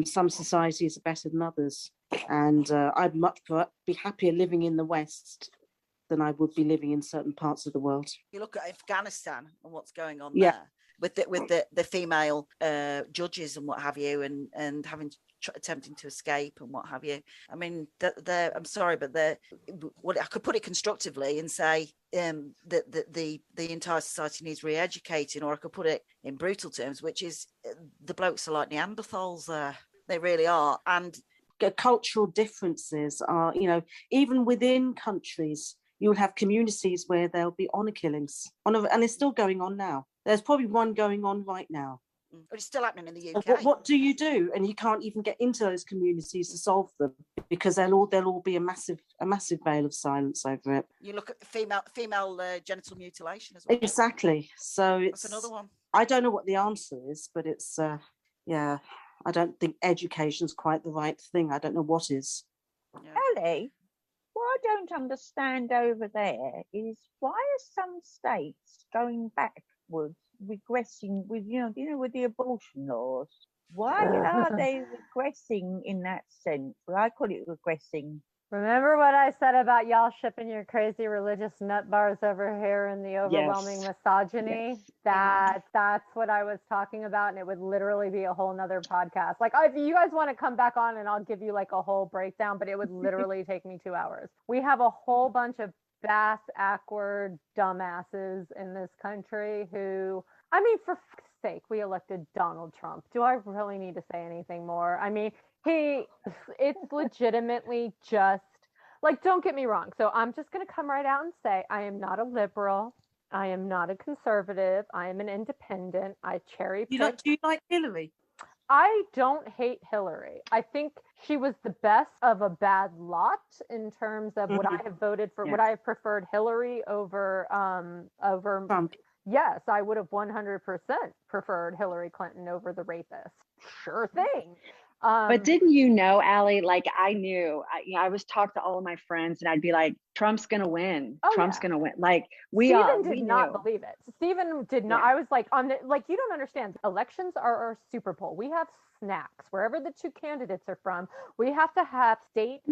Some societies are better than others, and I'd much be happier living in the West than I would be living in certain parts of the world. You look at Afghanistan and what's going on Yeah. there with the female judges and what have you, and having attempting to escape and what have you. I mean, I'm sorry, but I could put it constructively and say that the entire society needs re-educating, or I could put it in brutal terms, which is the blokes are like Neanderthals there. They really are. And cultural differences are, you know, even within countries, you will have communities where there'll be honor killings, and it's still going on now. There's probably one going on right now But it's still happening in the And UK. what do you do? And you can't even get into those communities to solve them because there'll all be a massive veil of silence over it. You look at female genital mutilation as well. Exactly. So That's another one. I don't know what the answer is, but it's I don't think education's quite the right thing. I don't know what is. Yeah. Ellie, what I don't understand over there is why are some states going backwards, regressing with with the abortion laws? Why are they regressing in that sense? Well, I call it regressing. Remember what I said about y'all shipping your crazy religious nut bars over here and the overwhelming misogyny? Yes. That's what I was talking about, and it would literally be a whole nother podcast. Like, if you guys want to come back on and I'll give you like a whole breakdown, but it would literally take me 2 hours. We have a whole bunch of awkward dumbasses in this country who, I mean, for fuck's sake, we elected Donald Trump. Do I really need to say anything more? I mean, it's legitimately just like, don't get me wrong. So I'm just going to come right out and say, I am not a liberal. I am not a conservative. I am an independent. I cherry pick. Do you like Hillary? I don't hate Hillary. I think she was the best of a bad lot in terms of what I have voted for. Would I have preferred Hillary over Trump? Yes, I would have 100% preferred Hillary Clinton over the rapist. Sure thing. But didn't you know, Allie, like I knew, I was talking to all of my friends and I'd be like, Trump's going to win. Trump's going to win. Like Stephen did not believe it. Stephen did not. I was like, you don't understand. Elections are our Super Bowl. We have snacks wherever the two candidates are from. We have to have state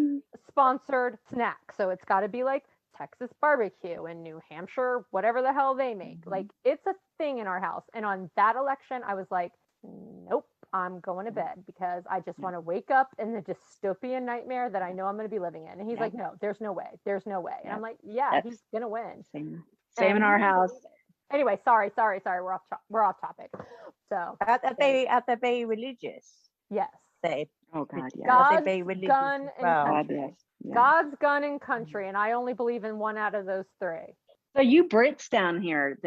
sponsored snacks. So it's got to be like Texas barbecue and New Hampshire, whatever the hell they make. Like, it's a thing in our house. And on that election, I was like, nope, I'm going to bed because I just want to wake up in the dystopian nightmare that I know I'm going to be be living in. And he's like, no, there's no way. There's no way. And I'm like, he's going to win. Same in our house. Anyway, sorry. We're off topic. So Are they very religious? Yes. Oh God, yeah. God's They religious gun as well? and country. Yeah. God's gun and country, and I only believe in one out of those three. So you Brits down here,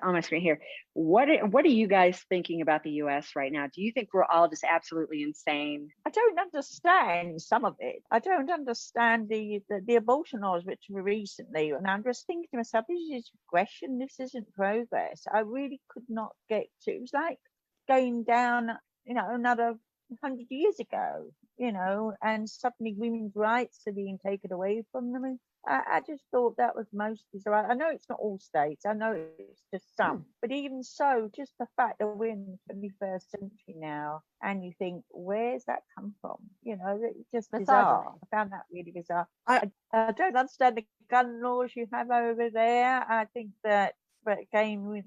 on my screen here, what are you guys thinking about the U.S. right now? Do you think we're all just absolutely insane? I don't understand some of it. I don't understand the abortion laws which were recently, and I'm just thinking to myself, this is regression. This isn't progress. I really could not get to. It was like going down, another 100 years ago, and suddenly women's rights are being taken away from them. And I just thought that was mostly so. I know it's not all states. I know it's just some. But even so, just the fact that we're in the 21st century now, and you think, where's that come from? It's just bizarre. I found that really bizarre. I don't understand the gun laws you have over there. I think that, but again, we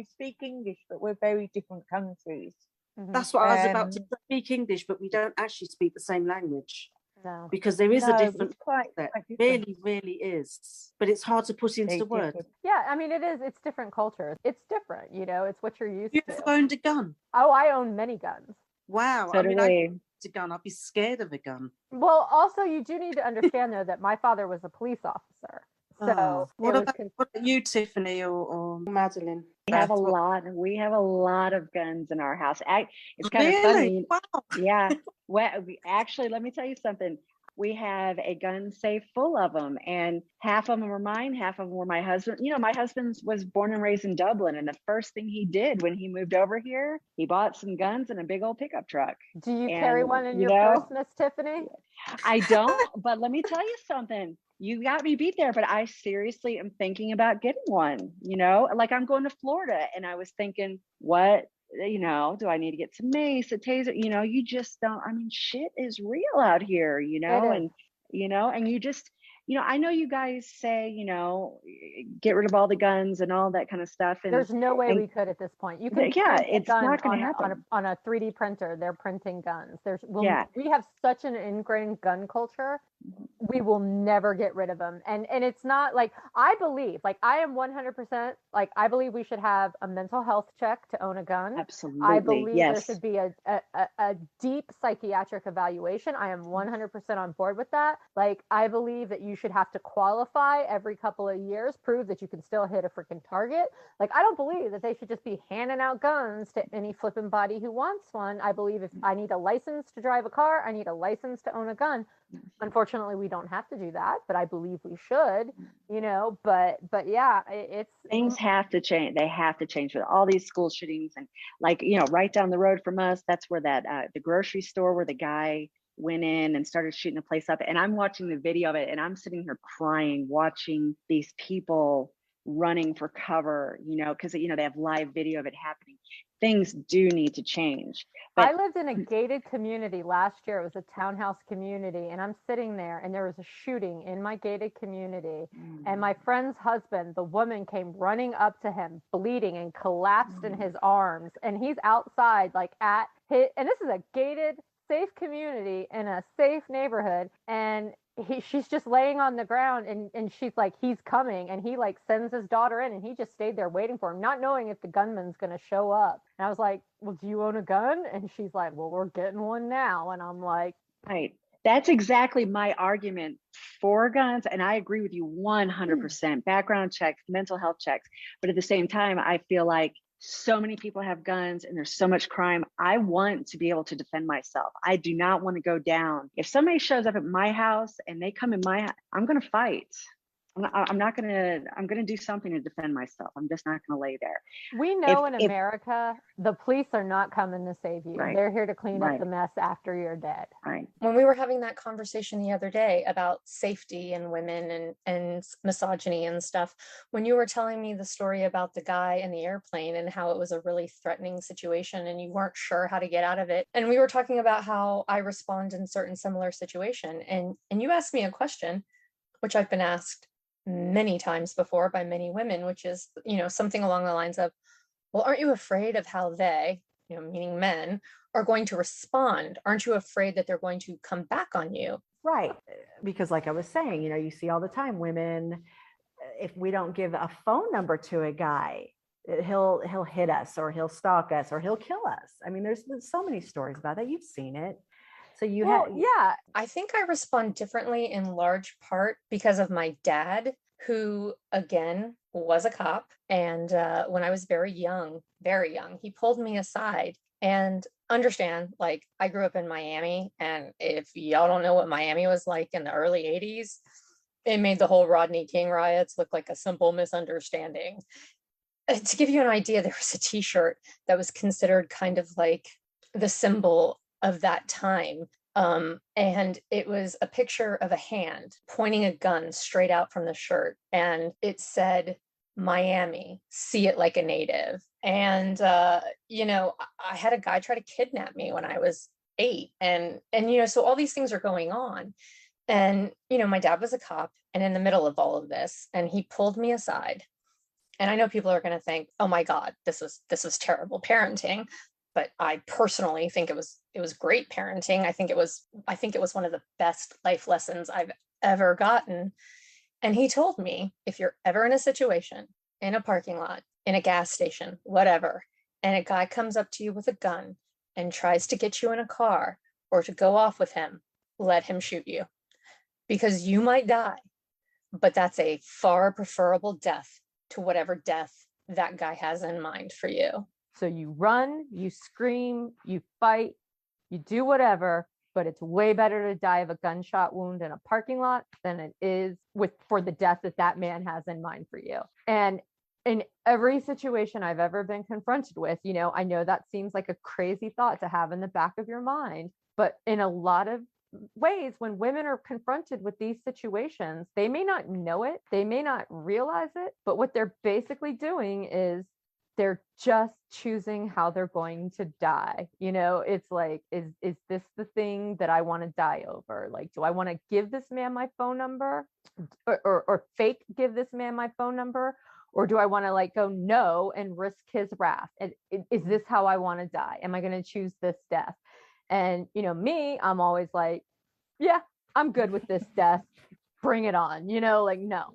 speak English, but we're very different countries. That's what I was about to speak English, but we don't actually speak the same language. No. Because there is a difference. It really, really is. But it's hard to put into words. Yeah, I mean, it is. It's different cultures. It's different, it's what you're used to. You ever owned a gun? Oh, I own many guns. Wow. So I owned a gun. I'd be scared of a gun. Well, also, you do need to understand, though, that my father was a police officer. So what about you, Tiffany or Madeline? We have a lot of guns in our house. It's kind of funny. Wow. Yeah. Well, actually, let me tell you something. We have a gun safe full of them, and half of them were mine, half of them were my husband. My husband was born and raised in Dublin, and the first thing he did when he moved over here, he bought some guns and a big old pickup truck. Do you carry one in your purse, Miss Tiffany? I don't, but let me tell you something. You got me beat there, but I seriously am thinking about getting one, like I'm going to Florida and I was thinking, what, do I need to get some mace, a taser? You just don't, shit is real out here, and, and you just, I know you guys say, get rid of all the guns and all that kind of stuff. And there's no way we could at this point. You can it's not going to happen on a 3D printer. They're printing guns. We have such an ingrained gun culture we will never get rid of them. And it's not like, I believe, like, I am 100%, like, I believe we should have a mental health check to own a gun. Absolutely. I believe there Yes. should be a deep psychiatric evaluation. I am 100% on board with that. Like, I believe that you should have to qualify every couple of years, prove that you can still hit a freaking target. Like, I don't believe that they should just be handing out guns to any flipping body who wants one. I believe if I need a license to drive a car, I need a license to own a gun. Unfortunately, we don't have to do that, but I believe we should, you know, but yeah, it's Things have to change. They have to change with all these school shootings. And like, you know, right down the road from us, that's where that the grocery store where the guy went in and started shooting the place up. And I'm watching the video of it and I'm sitting here crying, watching these people running for cover, you know, because, you know, they have live video of it happening. Things do need to change. But I lived in a gated community last year. It was a townhouse community, and I'm sitting there, and there was a shooting in my gated community. And my friend's husband, the woman, came running up to him, bleeding, and collapsed in his arms. And he's outside, like and this is a gated, safe community in a safe neighborhood. And she's just laying on the ground, and she's like, he's coming, and he like sends his daughter in, and he just stayed there waiting for him, not knowing if the gunman's going to show up. And I was like, well, do you own a gun? And she's like, well, we're getting one now. And I'm like, right. That's exactly my argument for guns. And I agree with you 100%. Background checks, mental health checks. But at the same time, I feel like so many people have guns and there's so much crime. I want to be able to defend myself. I do not want to go down. If somebody shows up at my house and they come in my house, I'm going to fight. I'm going to do something to defend myself. I'm just not going to lay there. We know in America, the police are not coming to save you. Right. They're here to clean up the mess after you're dead. Right. When we were having that conversation the other day about safety and women and misogyny and stuff, when you were telling me the story about the guy in the airplane and how it was a really threatening situation and you weren't sure how to get out of it, and we were talking about how I respond in certain similar situation, and you asked me a question, which I've been asked many times before by many women, which is, you know, something along the lines of, well, aren't you afraid of how they, you know, meaning men, are going to respond? Aren't you afraid that they're going to come back on you? Right. Because like I was saying, you know, you see all the time women, if we don't give a phone number to a guy, he'll hit us or he'll stalk us or he'll kill us. I mean, there's so many stories about that. You've seen it. So yeah, I think I respond differently in large part because of my dad, who again was a cop. And when I was very young, he pulled me aside. And understand, like, I grew up in Miami, and if y'all don't know what Miami was like in the early 80s, it made the whole Rodney King riots look like a simple misunderstanding. To give you an idea, there was a t-shirt that was considered kind of like the symbol of that time. And it was a picture of a hand pointing a gun straight out from the shirt. And it said, Miami, see it like a native. And, you know, I had a guy try to kidnap me when I was 8. And, you know, so all these things are going on. And, you know, my dad was a cop and in the middle of all of this, and he pulled me aside. And I know people are going to think, oh my God, this was terrible parenting. But I personally think it was great parenting. I think it was one of the best life lessons I've ever gotten. And he told me, if you're ever in a situation, in a parking lot, in a gas station, whatever, and a guy comes up to you with a gun and tries to get you in a car or to go off with him, let him shoot you. Because you might die, but that's a far preferable death to whatever death that guy has in mind for you. So you run, you scream, you fight, you do whatever, but it's way better to die of a gunshot wound in a parking lot than it is for the death that man has in mind for you. And in every situation I've ever been confronted with, you know, I know that seems like a crazy thought to have in the back of your mind, but in a lot of ways, when women are confronted with these situations, they may not know it, they may not realize it, but what they're basically doing is they're just choosing how they're going to die. You know, it's like, is this the thing that I want to die over? Like, do I want to give this man my phone number or fake give this man my phone number? Or do I want to like go no and risk his wrath? And is this how I want to die? Am I going to choose this death? And, you know, me, I'm always like, yeah, I'm good with this desk. Bring it on, like, no.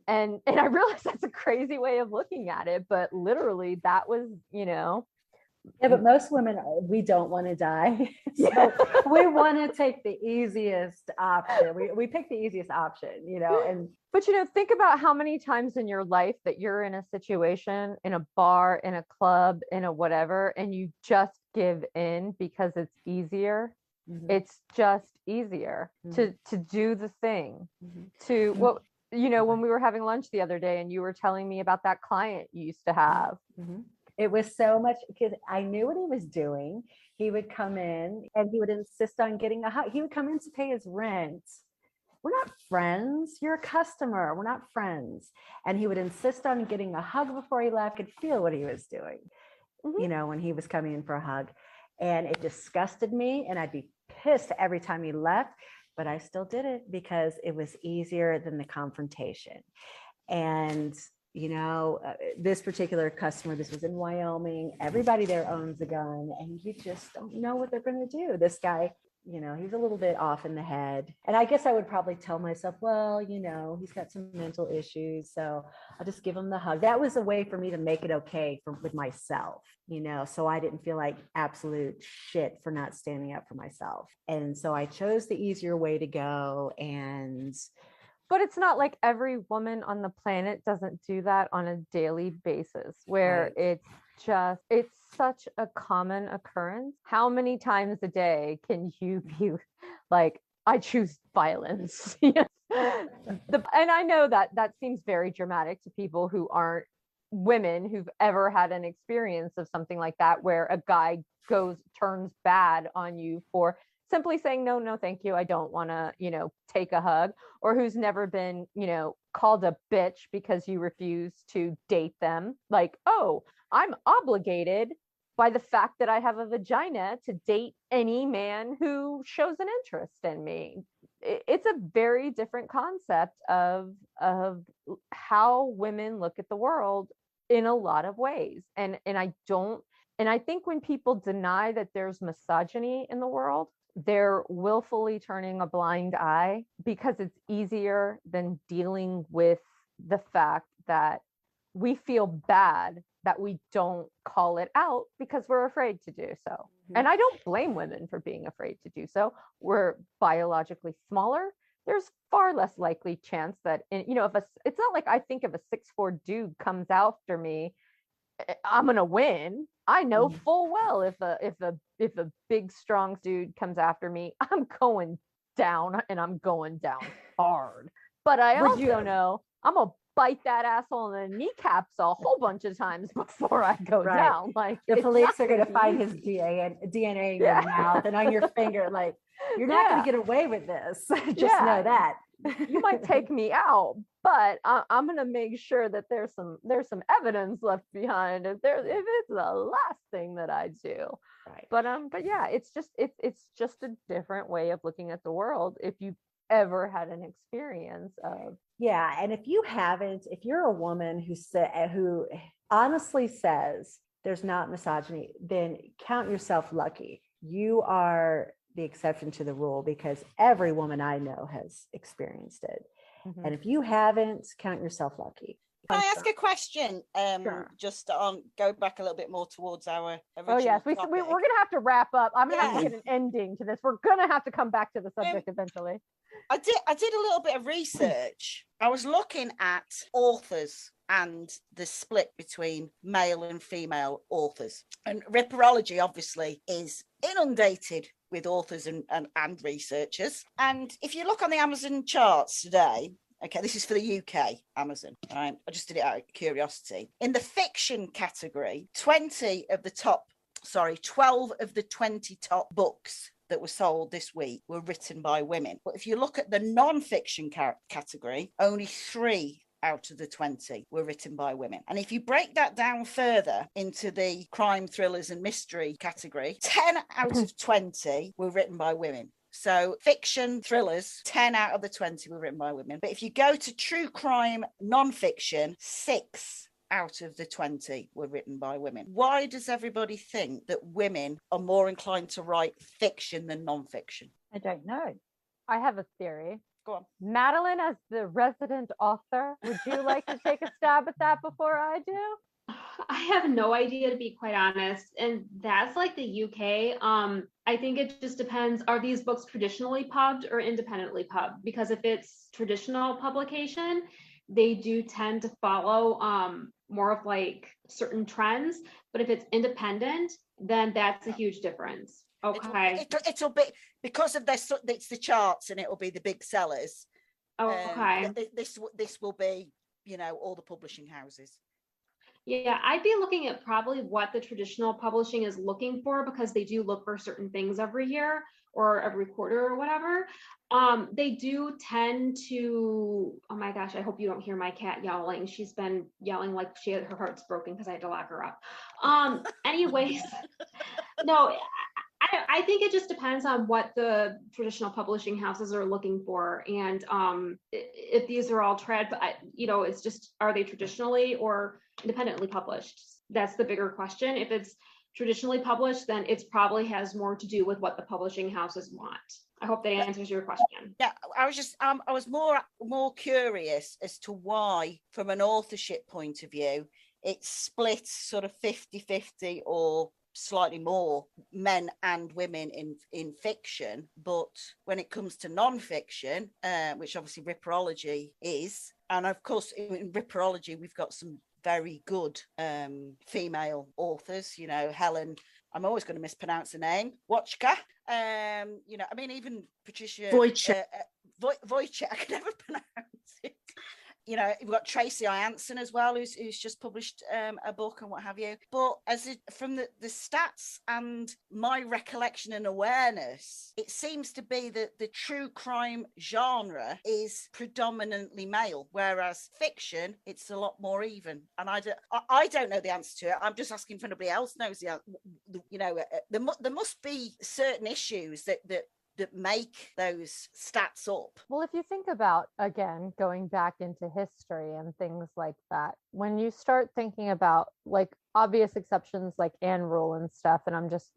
And I realize that's a crazy way of looking at it, but literally that was, Yeah, but most women, we don't want to die. So we want to take the easiest option. We pick the easiest option, and but think about how many times in your life that you're in a situation, in a bar, in a club, in a whatever, and you just give in because it's easier. Mhm. It's just easier to do the thing. To what when we were having lunch the other day and you were telling me about that client you used to have. It was so much because I knew what he was doing. He would come in and he would insist on getting a hug. He would come in to pay his rent. We're not friends. You're a customer. We're not friends. And he would insist on getting a hug before he left. I could feel what he was doing, when he was coming in for a hug. And it disgusted me. And I'd be pissed every time he left. But I still did it because it was easier than the confrontation. And this particular customer, this was in Wyoming, everybody there owns a gun and you just don't know what they're going to do. This guy, he's a little bit off in the head. And I guess I would probably tell myself, well, he's got some mental issues, so I'll just give him the hug. That was a way for me to make it okay with myself, so I didn't feel like absolute shit for not standing up for myself. And so I chose the easier way to go. But it's not like every woman on the planet doesn't do that on a daily basis, where it's such a common occurrence. How many times a day can you be like, I choose violence? And I know that seems very dramatic to people who aren't women who've ever had an experience of something like that, where a guy turns bad on you for simply saying, no, thank you. I don't want to, take a hug, or who's never been, called a bitch because you refuse to date them. Like, oh, I'm obligated by the fact that I have a vagina to date any man who shows an interest in me. It's a very different concept of how women look at the world in a lot of ways. And I think when people deny that there's misogyny in the world, they're willfully turning a blind eye, because it's easier than dealing with the fact that we feel bad that we don't call it out because we're afraid to do so. And I don't blame women for being afraid to do so. We're biologically smaller. There's far less likely chance that, it's not like I think if a 6'4" dude comes after me, I'm gonna win. I know full well if a big strong dude comes after me, I'm going down, and I'm going down hard. But I also know I'm gonna bite that asshole in the kneecaps a whole bunch of times before I go down. Like, the police are gonna find his DNA in your mouth and on your finger. Like, you're not gonna get away with this. Just know that. You might take me out, but I'm gonna make sure that there's some evidence left behind if it's the last thing that I do. Right. But yeah, it's just a different way of looking at the world if you've ever had an experience of. Yeah, and if you're a woman who honestly says there's not misogyny, then count yourself lucky. You are the exception to the rule, because every woman I know has experienced it. And if you haven't, count yourself lucky. Can I ask a question? Sure. Just on go back a little bit more towards our original. Oh yes, we're topic. gonna have to wrap up. I'm gonna have to get an ending to this. We're gonna have to come back to the subject eventually. I did a little bit of research. I was looking at authors and the split between male and female authors. And Ripperology obviously is inundated with authors and researchers. And if you look on the Amazon charts today, okay, this is for the UK Amazon, right? I just did it out of curiosity. In the fiction category, 12 of the 20 top books that were sold this week were written by women. But if you look at the non-fiction category, only 3 out of the 20 were written by women. And if you break that down further into the crime, thrillers and mystery category, 10 out of 20 were written by women. So fiction, thrillers, 10 out of the 20 were written by women. But if you go to true crime, non-fiction, 6 out of the 20 were written by women. Why does everybody think that women are more inclined to write fiction than non-fiction? I don't know. I have a theory. Go on. Madeline, as the resident author, would you like to take a stab at that before I do? I have no idea, to be quite honest. And that's like the UK. I think it just depends. Are these books traditionally pubbed or independently pubbed? Because if it's traditional publication, they do tend to follow more of like certain trends. But if it's independent, then that's a huge difference. Okay. It'll be because of this. It's the charts, and it'll be the big sellers. Okay. This will be, all the publishing houses. Yeah, I'd be looking at probably what the traditional publishing is looking for, because they do look for certain things every year or every quarter or whatever. They do tend to, oh my gosh, I hope you don't hear my cat yelling. She's been yelling like her heart's broken because I had to lock her up. Anyways, no, I think it just depends on what the traditional publishing houses are looking for. And if these are all trad, but it's just, are they traditionally or independently published? That's the bigger question. If it's traditionally published, then it's probably has more to do with what the publishing houses want. I hope that answers your question. Yeah, I was just I was more curious as to why, from an authorship point of view, it's split sort of 50-50 or slightly more men and women in fiction, but when it comes to non-fiction, which obviously Ripperology is, and of course in Ripperology we've got some very good female authors, Helen, I'm always going to mispronounce her name, Wojcicka, even Patricia Wojcicka. Wojcicka, I can never pronounce it. We've got Tracy Ianson as well, who's just published a book and what have you. But from the stats and my recollection and awareness, it seems to be that the true crime genre is predominantly male, whereas fiction, it's a lot more even. And I don't know the answer to it. I'm just asking if anybody else knows the answer. There must be certain issues that make those stats up. Well, if you think about, again, going back into history and things like that, when you start thinking about like obvious exceptions like Anne Rule and stuff, and I'm just,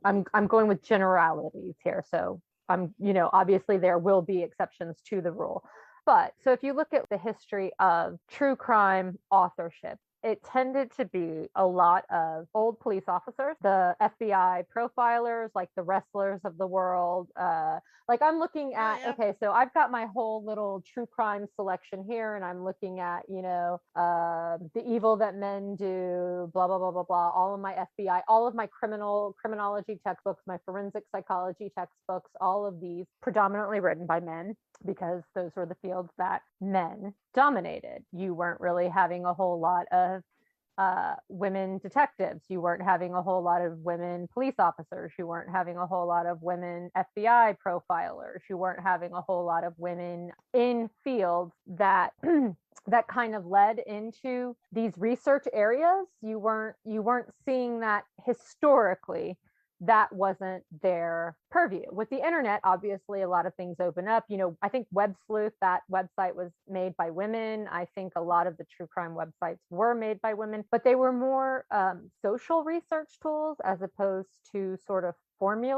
I'm going with generalities here. So I'm, obviously there will be exceptions to the rule. But so if you look at the history of true crime authorship, it tended to be a lot of old police officers, the FBI profilers, like the wrestlers of the world. Like I'm looking at, okay, so I've got my whole little true crime selection here, and I'm looking at, The Evil That Men Do, blah, blah, blah, blah, blah, all of my FBI, all of my criminology textbooks, my forensic psychology textbooks, all of these predominantly written by men, because those were the fields that men dominated. You weren't really having a whole lot of women detectives. You weren't having a whole lot of women police officers. You weren't having a whole lot of women FBI profilers. You weren't having a whole lot of women in fields that that kind of led into these research areas. You weren't seeing that historically. That wasn't their purview. With the internet, obviously, a lot of things open up. I think Web Sleuth, that website was made by women. I think a lot of the true crime websites were made by women, but they were more social research tools as opposed to sort of formal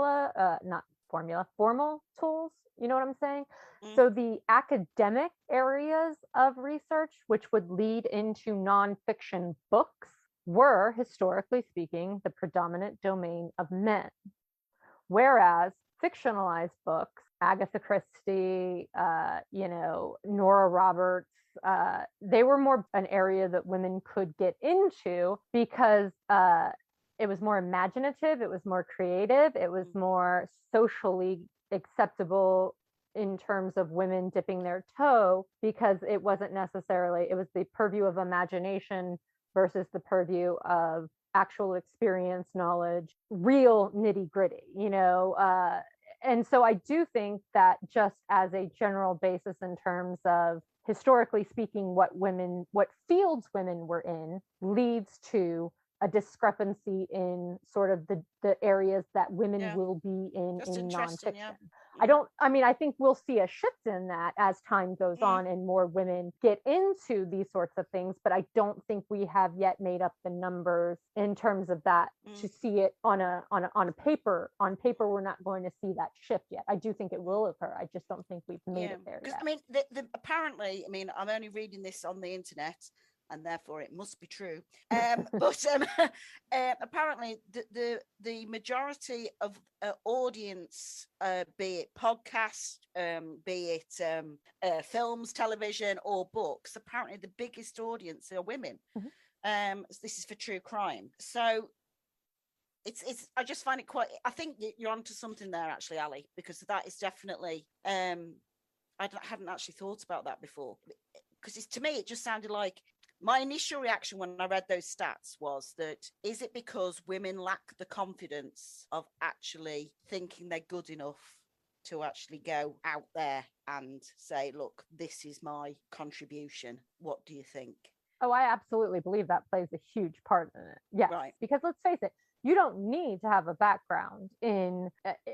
tools. You know what I'm saying? Mm-hmm. So the academic areas of research, which would lead into nonfiction books, were, historically speaking, the predominant domain of men. Whereas fictionalized books, Agatha Christie, Nora Roberts, they were more an area that women could get into because it was more imaginative, it was more creative, it was more socially acceptable in terms of women dipping their toe, because it wasn't necessarily, it was the purview of imagination versus the purview of actual experience, knowledge, real nitty gritty, and so I do think that just as a general basis in terms of historically speaking, what fields women were in leads to a discrepancy in sort of the areas that women Yeah. will be in That's interesting, yeah. nonfiction. I think we'll see a shift in that as time goes on and more women get into these sorts of things, but I don't think we have yet made up the numbers in terms of that to see it on a paper. On paper, we're not going to see that shift yet. I do think it will occur. I just don't think we've made it there yet. I mean, apparently, I mean, I'm only reading this on the internet, and therefore it must be true. But apparently, the majority of audience, be it podcast, be it films, television, or books, apparently the biggest audience are women. This is for true crime. So it's. I just find it quite. I think you're onto something there, actually, Ali, because that is definitely. I hadn't actually thought about that before, because to me it just sounded like. My initial reaction when I read those stats was that, is it because women lack the confidence of actually thinking they're good enough to actually go out there and say, look, this is my contribution. What do you think? Oh, I absolutely believe that plays a huge part in it. Yes, right. Because let's face it, you don't need to have a background in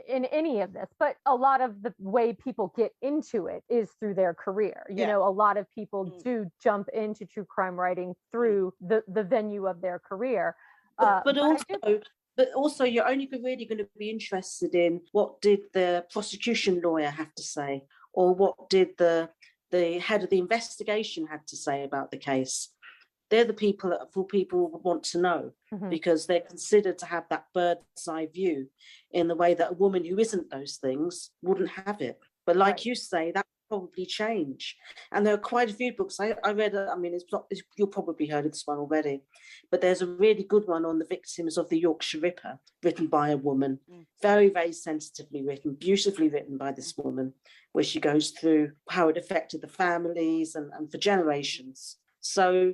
any of this, but a lot of the way people get into it is through their career. You know, a lot of people do jump into true crime writing through the venue of their career. But also, you're only really going to be interested in what did the prosecution lawyer have to say, or what did the head of the investigation have to say about the case. They're the people that people want to know, because they're considered to have that bird's eye view in the way that a woman who isn't those things wouldn't have it. But like you say, that will probably change. And there are quite a few books I read. I mean, you'll probably heard of this one already, but there's a really good one on the victims of the Yorkshire Ripper, written by a woman, very, very sensitively written, beautifully written by this woman, where she goes through how it affected the families and for generations. So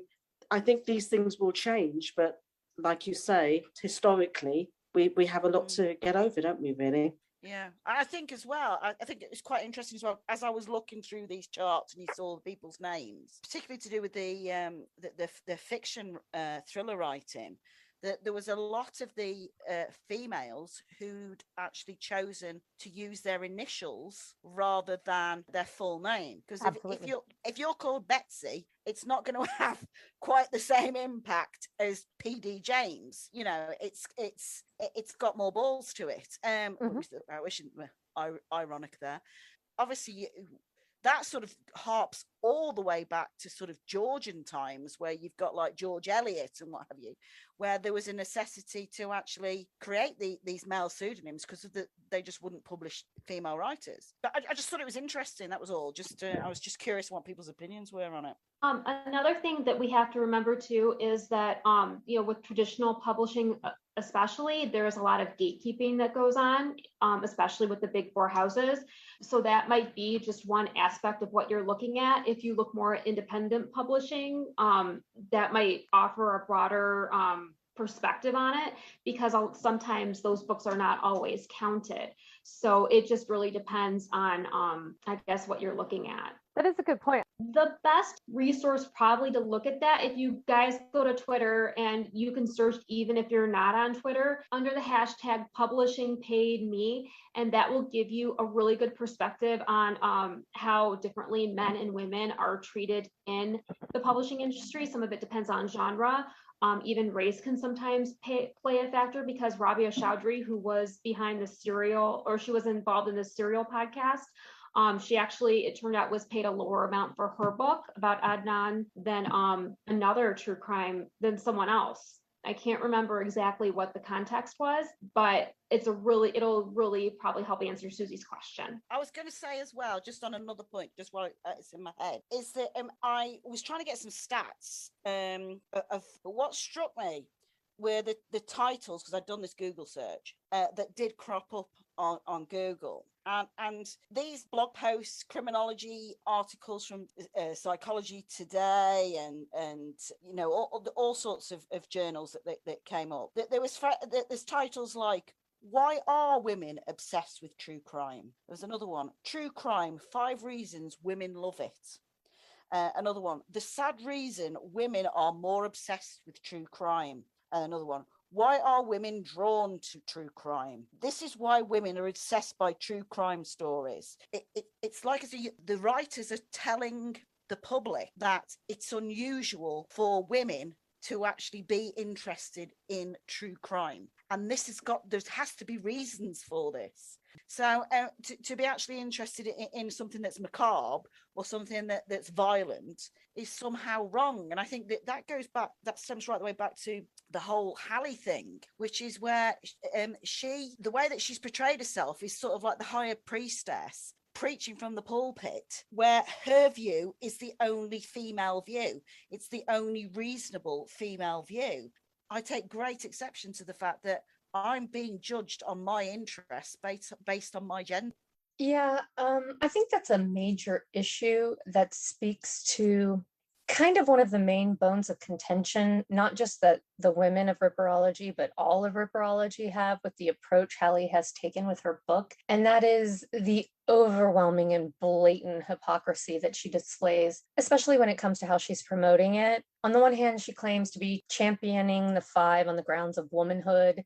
I think these things will change, but like you say, historically, we have a lot to get over, don't we, really? Yeah, I think as well, I think it's quite interesting as well, as I was looking through these charts and you saw the people's names, particularly to do with the fiction thriller writing, that there was a lot of the females who'd actually chosen to use their initials rather than their full name. Because if you're called Betsy, it's not going to have quite the same impact as PD James. You know, it's got more balls to it. I wish it were ironic there. Obviously, that sort of harps all the way back to sort of Georgian times, where you've got like George Eliot and what have you, where there was a necessity to actually create these male pseudonyms because they just wouldn't publish female writers. But I just thought it was interesting. That was all. I was just curious what people's opinions were on it. Another thing that we have to remember too is that with traditional publishing, especially, there's a lot of gatekeeping that goes on, especially with the big four houses. So that might be just one aspect of what you're looking at. If you look more at independent publishing, that might offer a broader perspective on it, because sometimes those books are not always counted. So it just really depends on, I guess, what you're looking at. That is a good point. The best resource probably to look at that, if you guys go to Twitter, and you can search, even if you're not on Twitter, under the hashtag publishing paid me, and that will give you a really good perspective on how differently men and women are treated in the publishing industry. Some of it depends on genre. Even race can sometimes play a factor, because Rabia Chaudhry, who was behind the Serial, or she was involved in the Serial podcast, she actually, it turned out, was paid a lower amount for her book about Adnan than another true crime than someone else. I can't remember exactly what the context was, but it'll really probably help answer Suzie's question. I was going to say as well, just on another point, just while it's in my head, is that I was trying to get some stats of what struck me were the titles, because I'd done this Google search that did crop up on Google. And these blog posts, criminology articles from Psychology Today, and all sorts of journals that came up. There's titles like, "Why are women obsessed with true crime?" There's another one, "True crime: 5 reasons women love it." Another one, "The sad reason women are more obsessed with true crime." Another one. Why are women drawn to true crime? This is why women are obsessed by true crime stories. It's like the writers are telling the public that it's unusual for women to actually be interested in true crime. And there has to be reasons for this. So to be actually interested in something that's macabre or something that's violent is somehow wrong. And I think that stems right the way back to the whole Hallie thing, which is where the way that she's portrayed herself is sort of like the higher priestess preaching from the pulpit, where her view is the only female view. It's the only reasonable female view. I take great exception to the fact that I'm being judged on my interests based on my gender. Yeah, I think that's a major issue that speaks to kind of one of the main bones of contention, not just that the women of Ripperology, but all of Ripperology have with the approach Hallie has taken with her book. And that is the overwhelming and blatant hypocrisy that she displays, especially when it comes to how she's promoting it. On the one hand, she claims to be championing the five on the grounds of womanhood,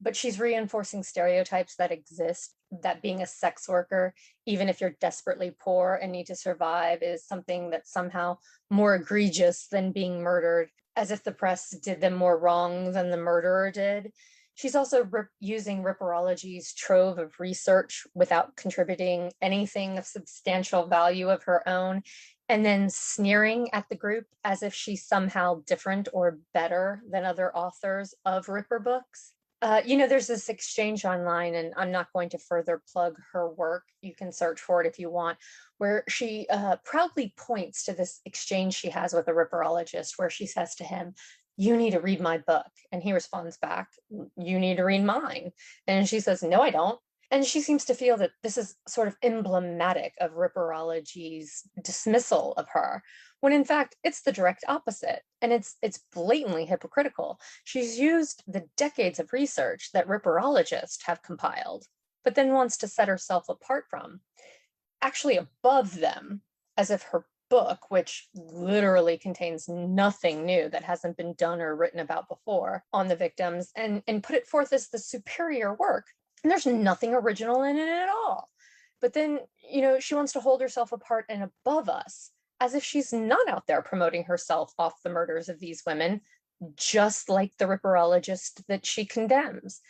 but she's reinforcing stereotypes that exist, that being a sex worker, even if you're desperately poor and need to survive, is something that's somehow more egregious than being murdered, as if the press did them more wrong than the murderer did. She's also using Ripperology's trove of research without contributing anything of substantial value of her own, and then sneering at the group as if she's somehow different or better than other authors of Ripper books. There's this exchange online, and I'm not going to further plug her work. You can search for it if you want, where she proudly points to this exchange she has with a Ripperologist, where she says to him, "You need to read my book." And he responds back, "You need to read mine." And she says, "No, I don't." And she seems to feel that this is sort of emblematic of Ripperology's dismissal of her, when in fact it's the direct opposite, and it's blatantly hypocritical. She's used the decades of research that Ripperologists have compiled, but then wants to set herself apart from, actually above them, as if her book, which literally contains nothing new that hasn't been done or written about before on the victims, and put it forth as the superior work. And there's nothing original in it at all. But then, she wants to hold herself apart and above us, as if she's not out there promoting herself off the murders of these women, just like the Ripperologist that she condemns.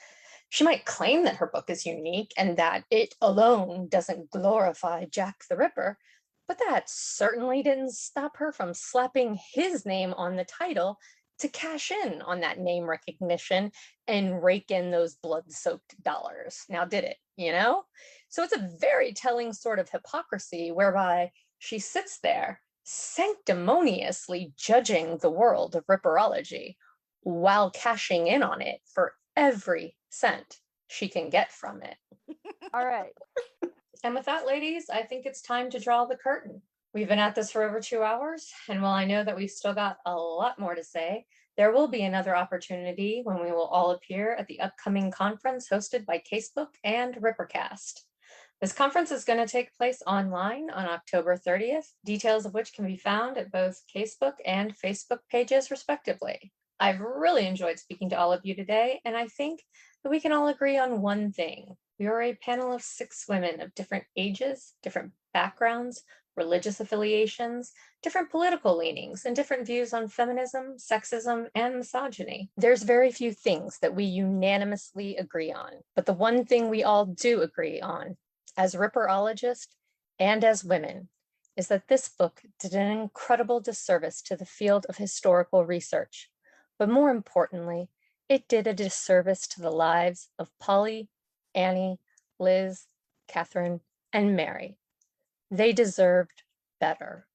She might claim that her book is unique and that it alone doesn't glorify Jack the Ripper, but that certainly didn't stop her from slapping his name on the title to cash in on that name recognition and rake in those blood-soaked dollars. Now, did it, So it's a very telling sort of hypocrisy whereby she sits there sanctimoniously judging the world of Ripperology while cashing in on it for every cent she can get from it. All right. And with that, ladies, I think it's time to draw the curtain. We've been at this for over 2 hours, and while I know that we've still got a lot more to say, there will be another opportunity when we will all appear at the upcoming conference hosted by Casebook and Rippercast. This conference is going to take place online on October 30th, details of which can be found at both Casebook and Facebook pages, respectively. I've really enjoyed speaking to all of you today, and I think that we can all agree on one thing. We are a panel of 6 women of different ages, different backgrounds, religious affiliations, different political leanings, and different views on feminism, sexism, and misogyny. There's very few things that we unanimously agree on, but the one thing we all do agree on, as Ripperologists and as women, is that this book did an incredible disservice to the field of historical research, but more importantly, it did a disservice to the lives of Polly, Annie, Liz, Catherine, and Mary. They deserved better.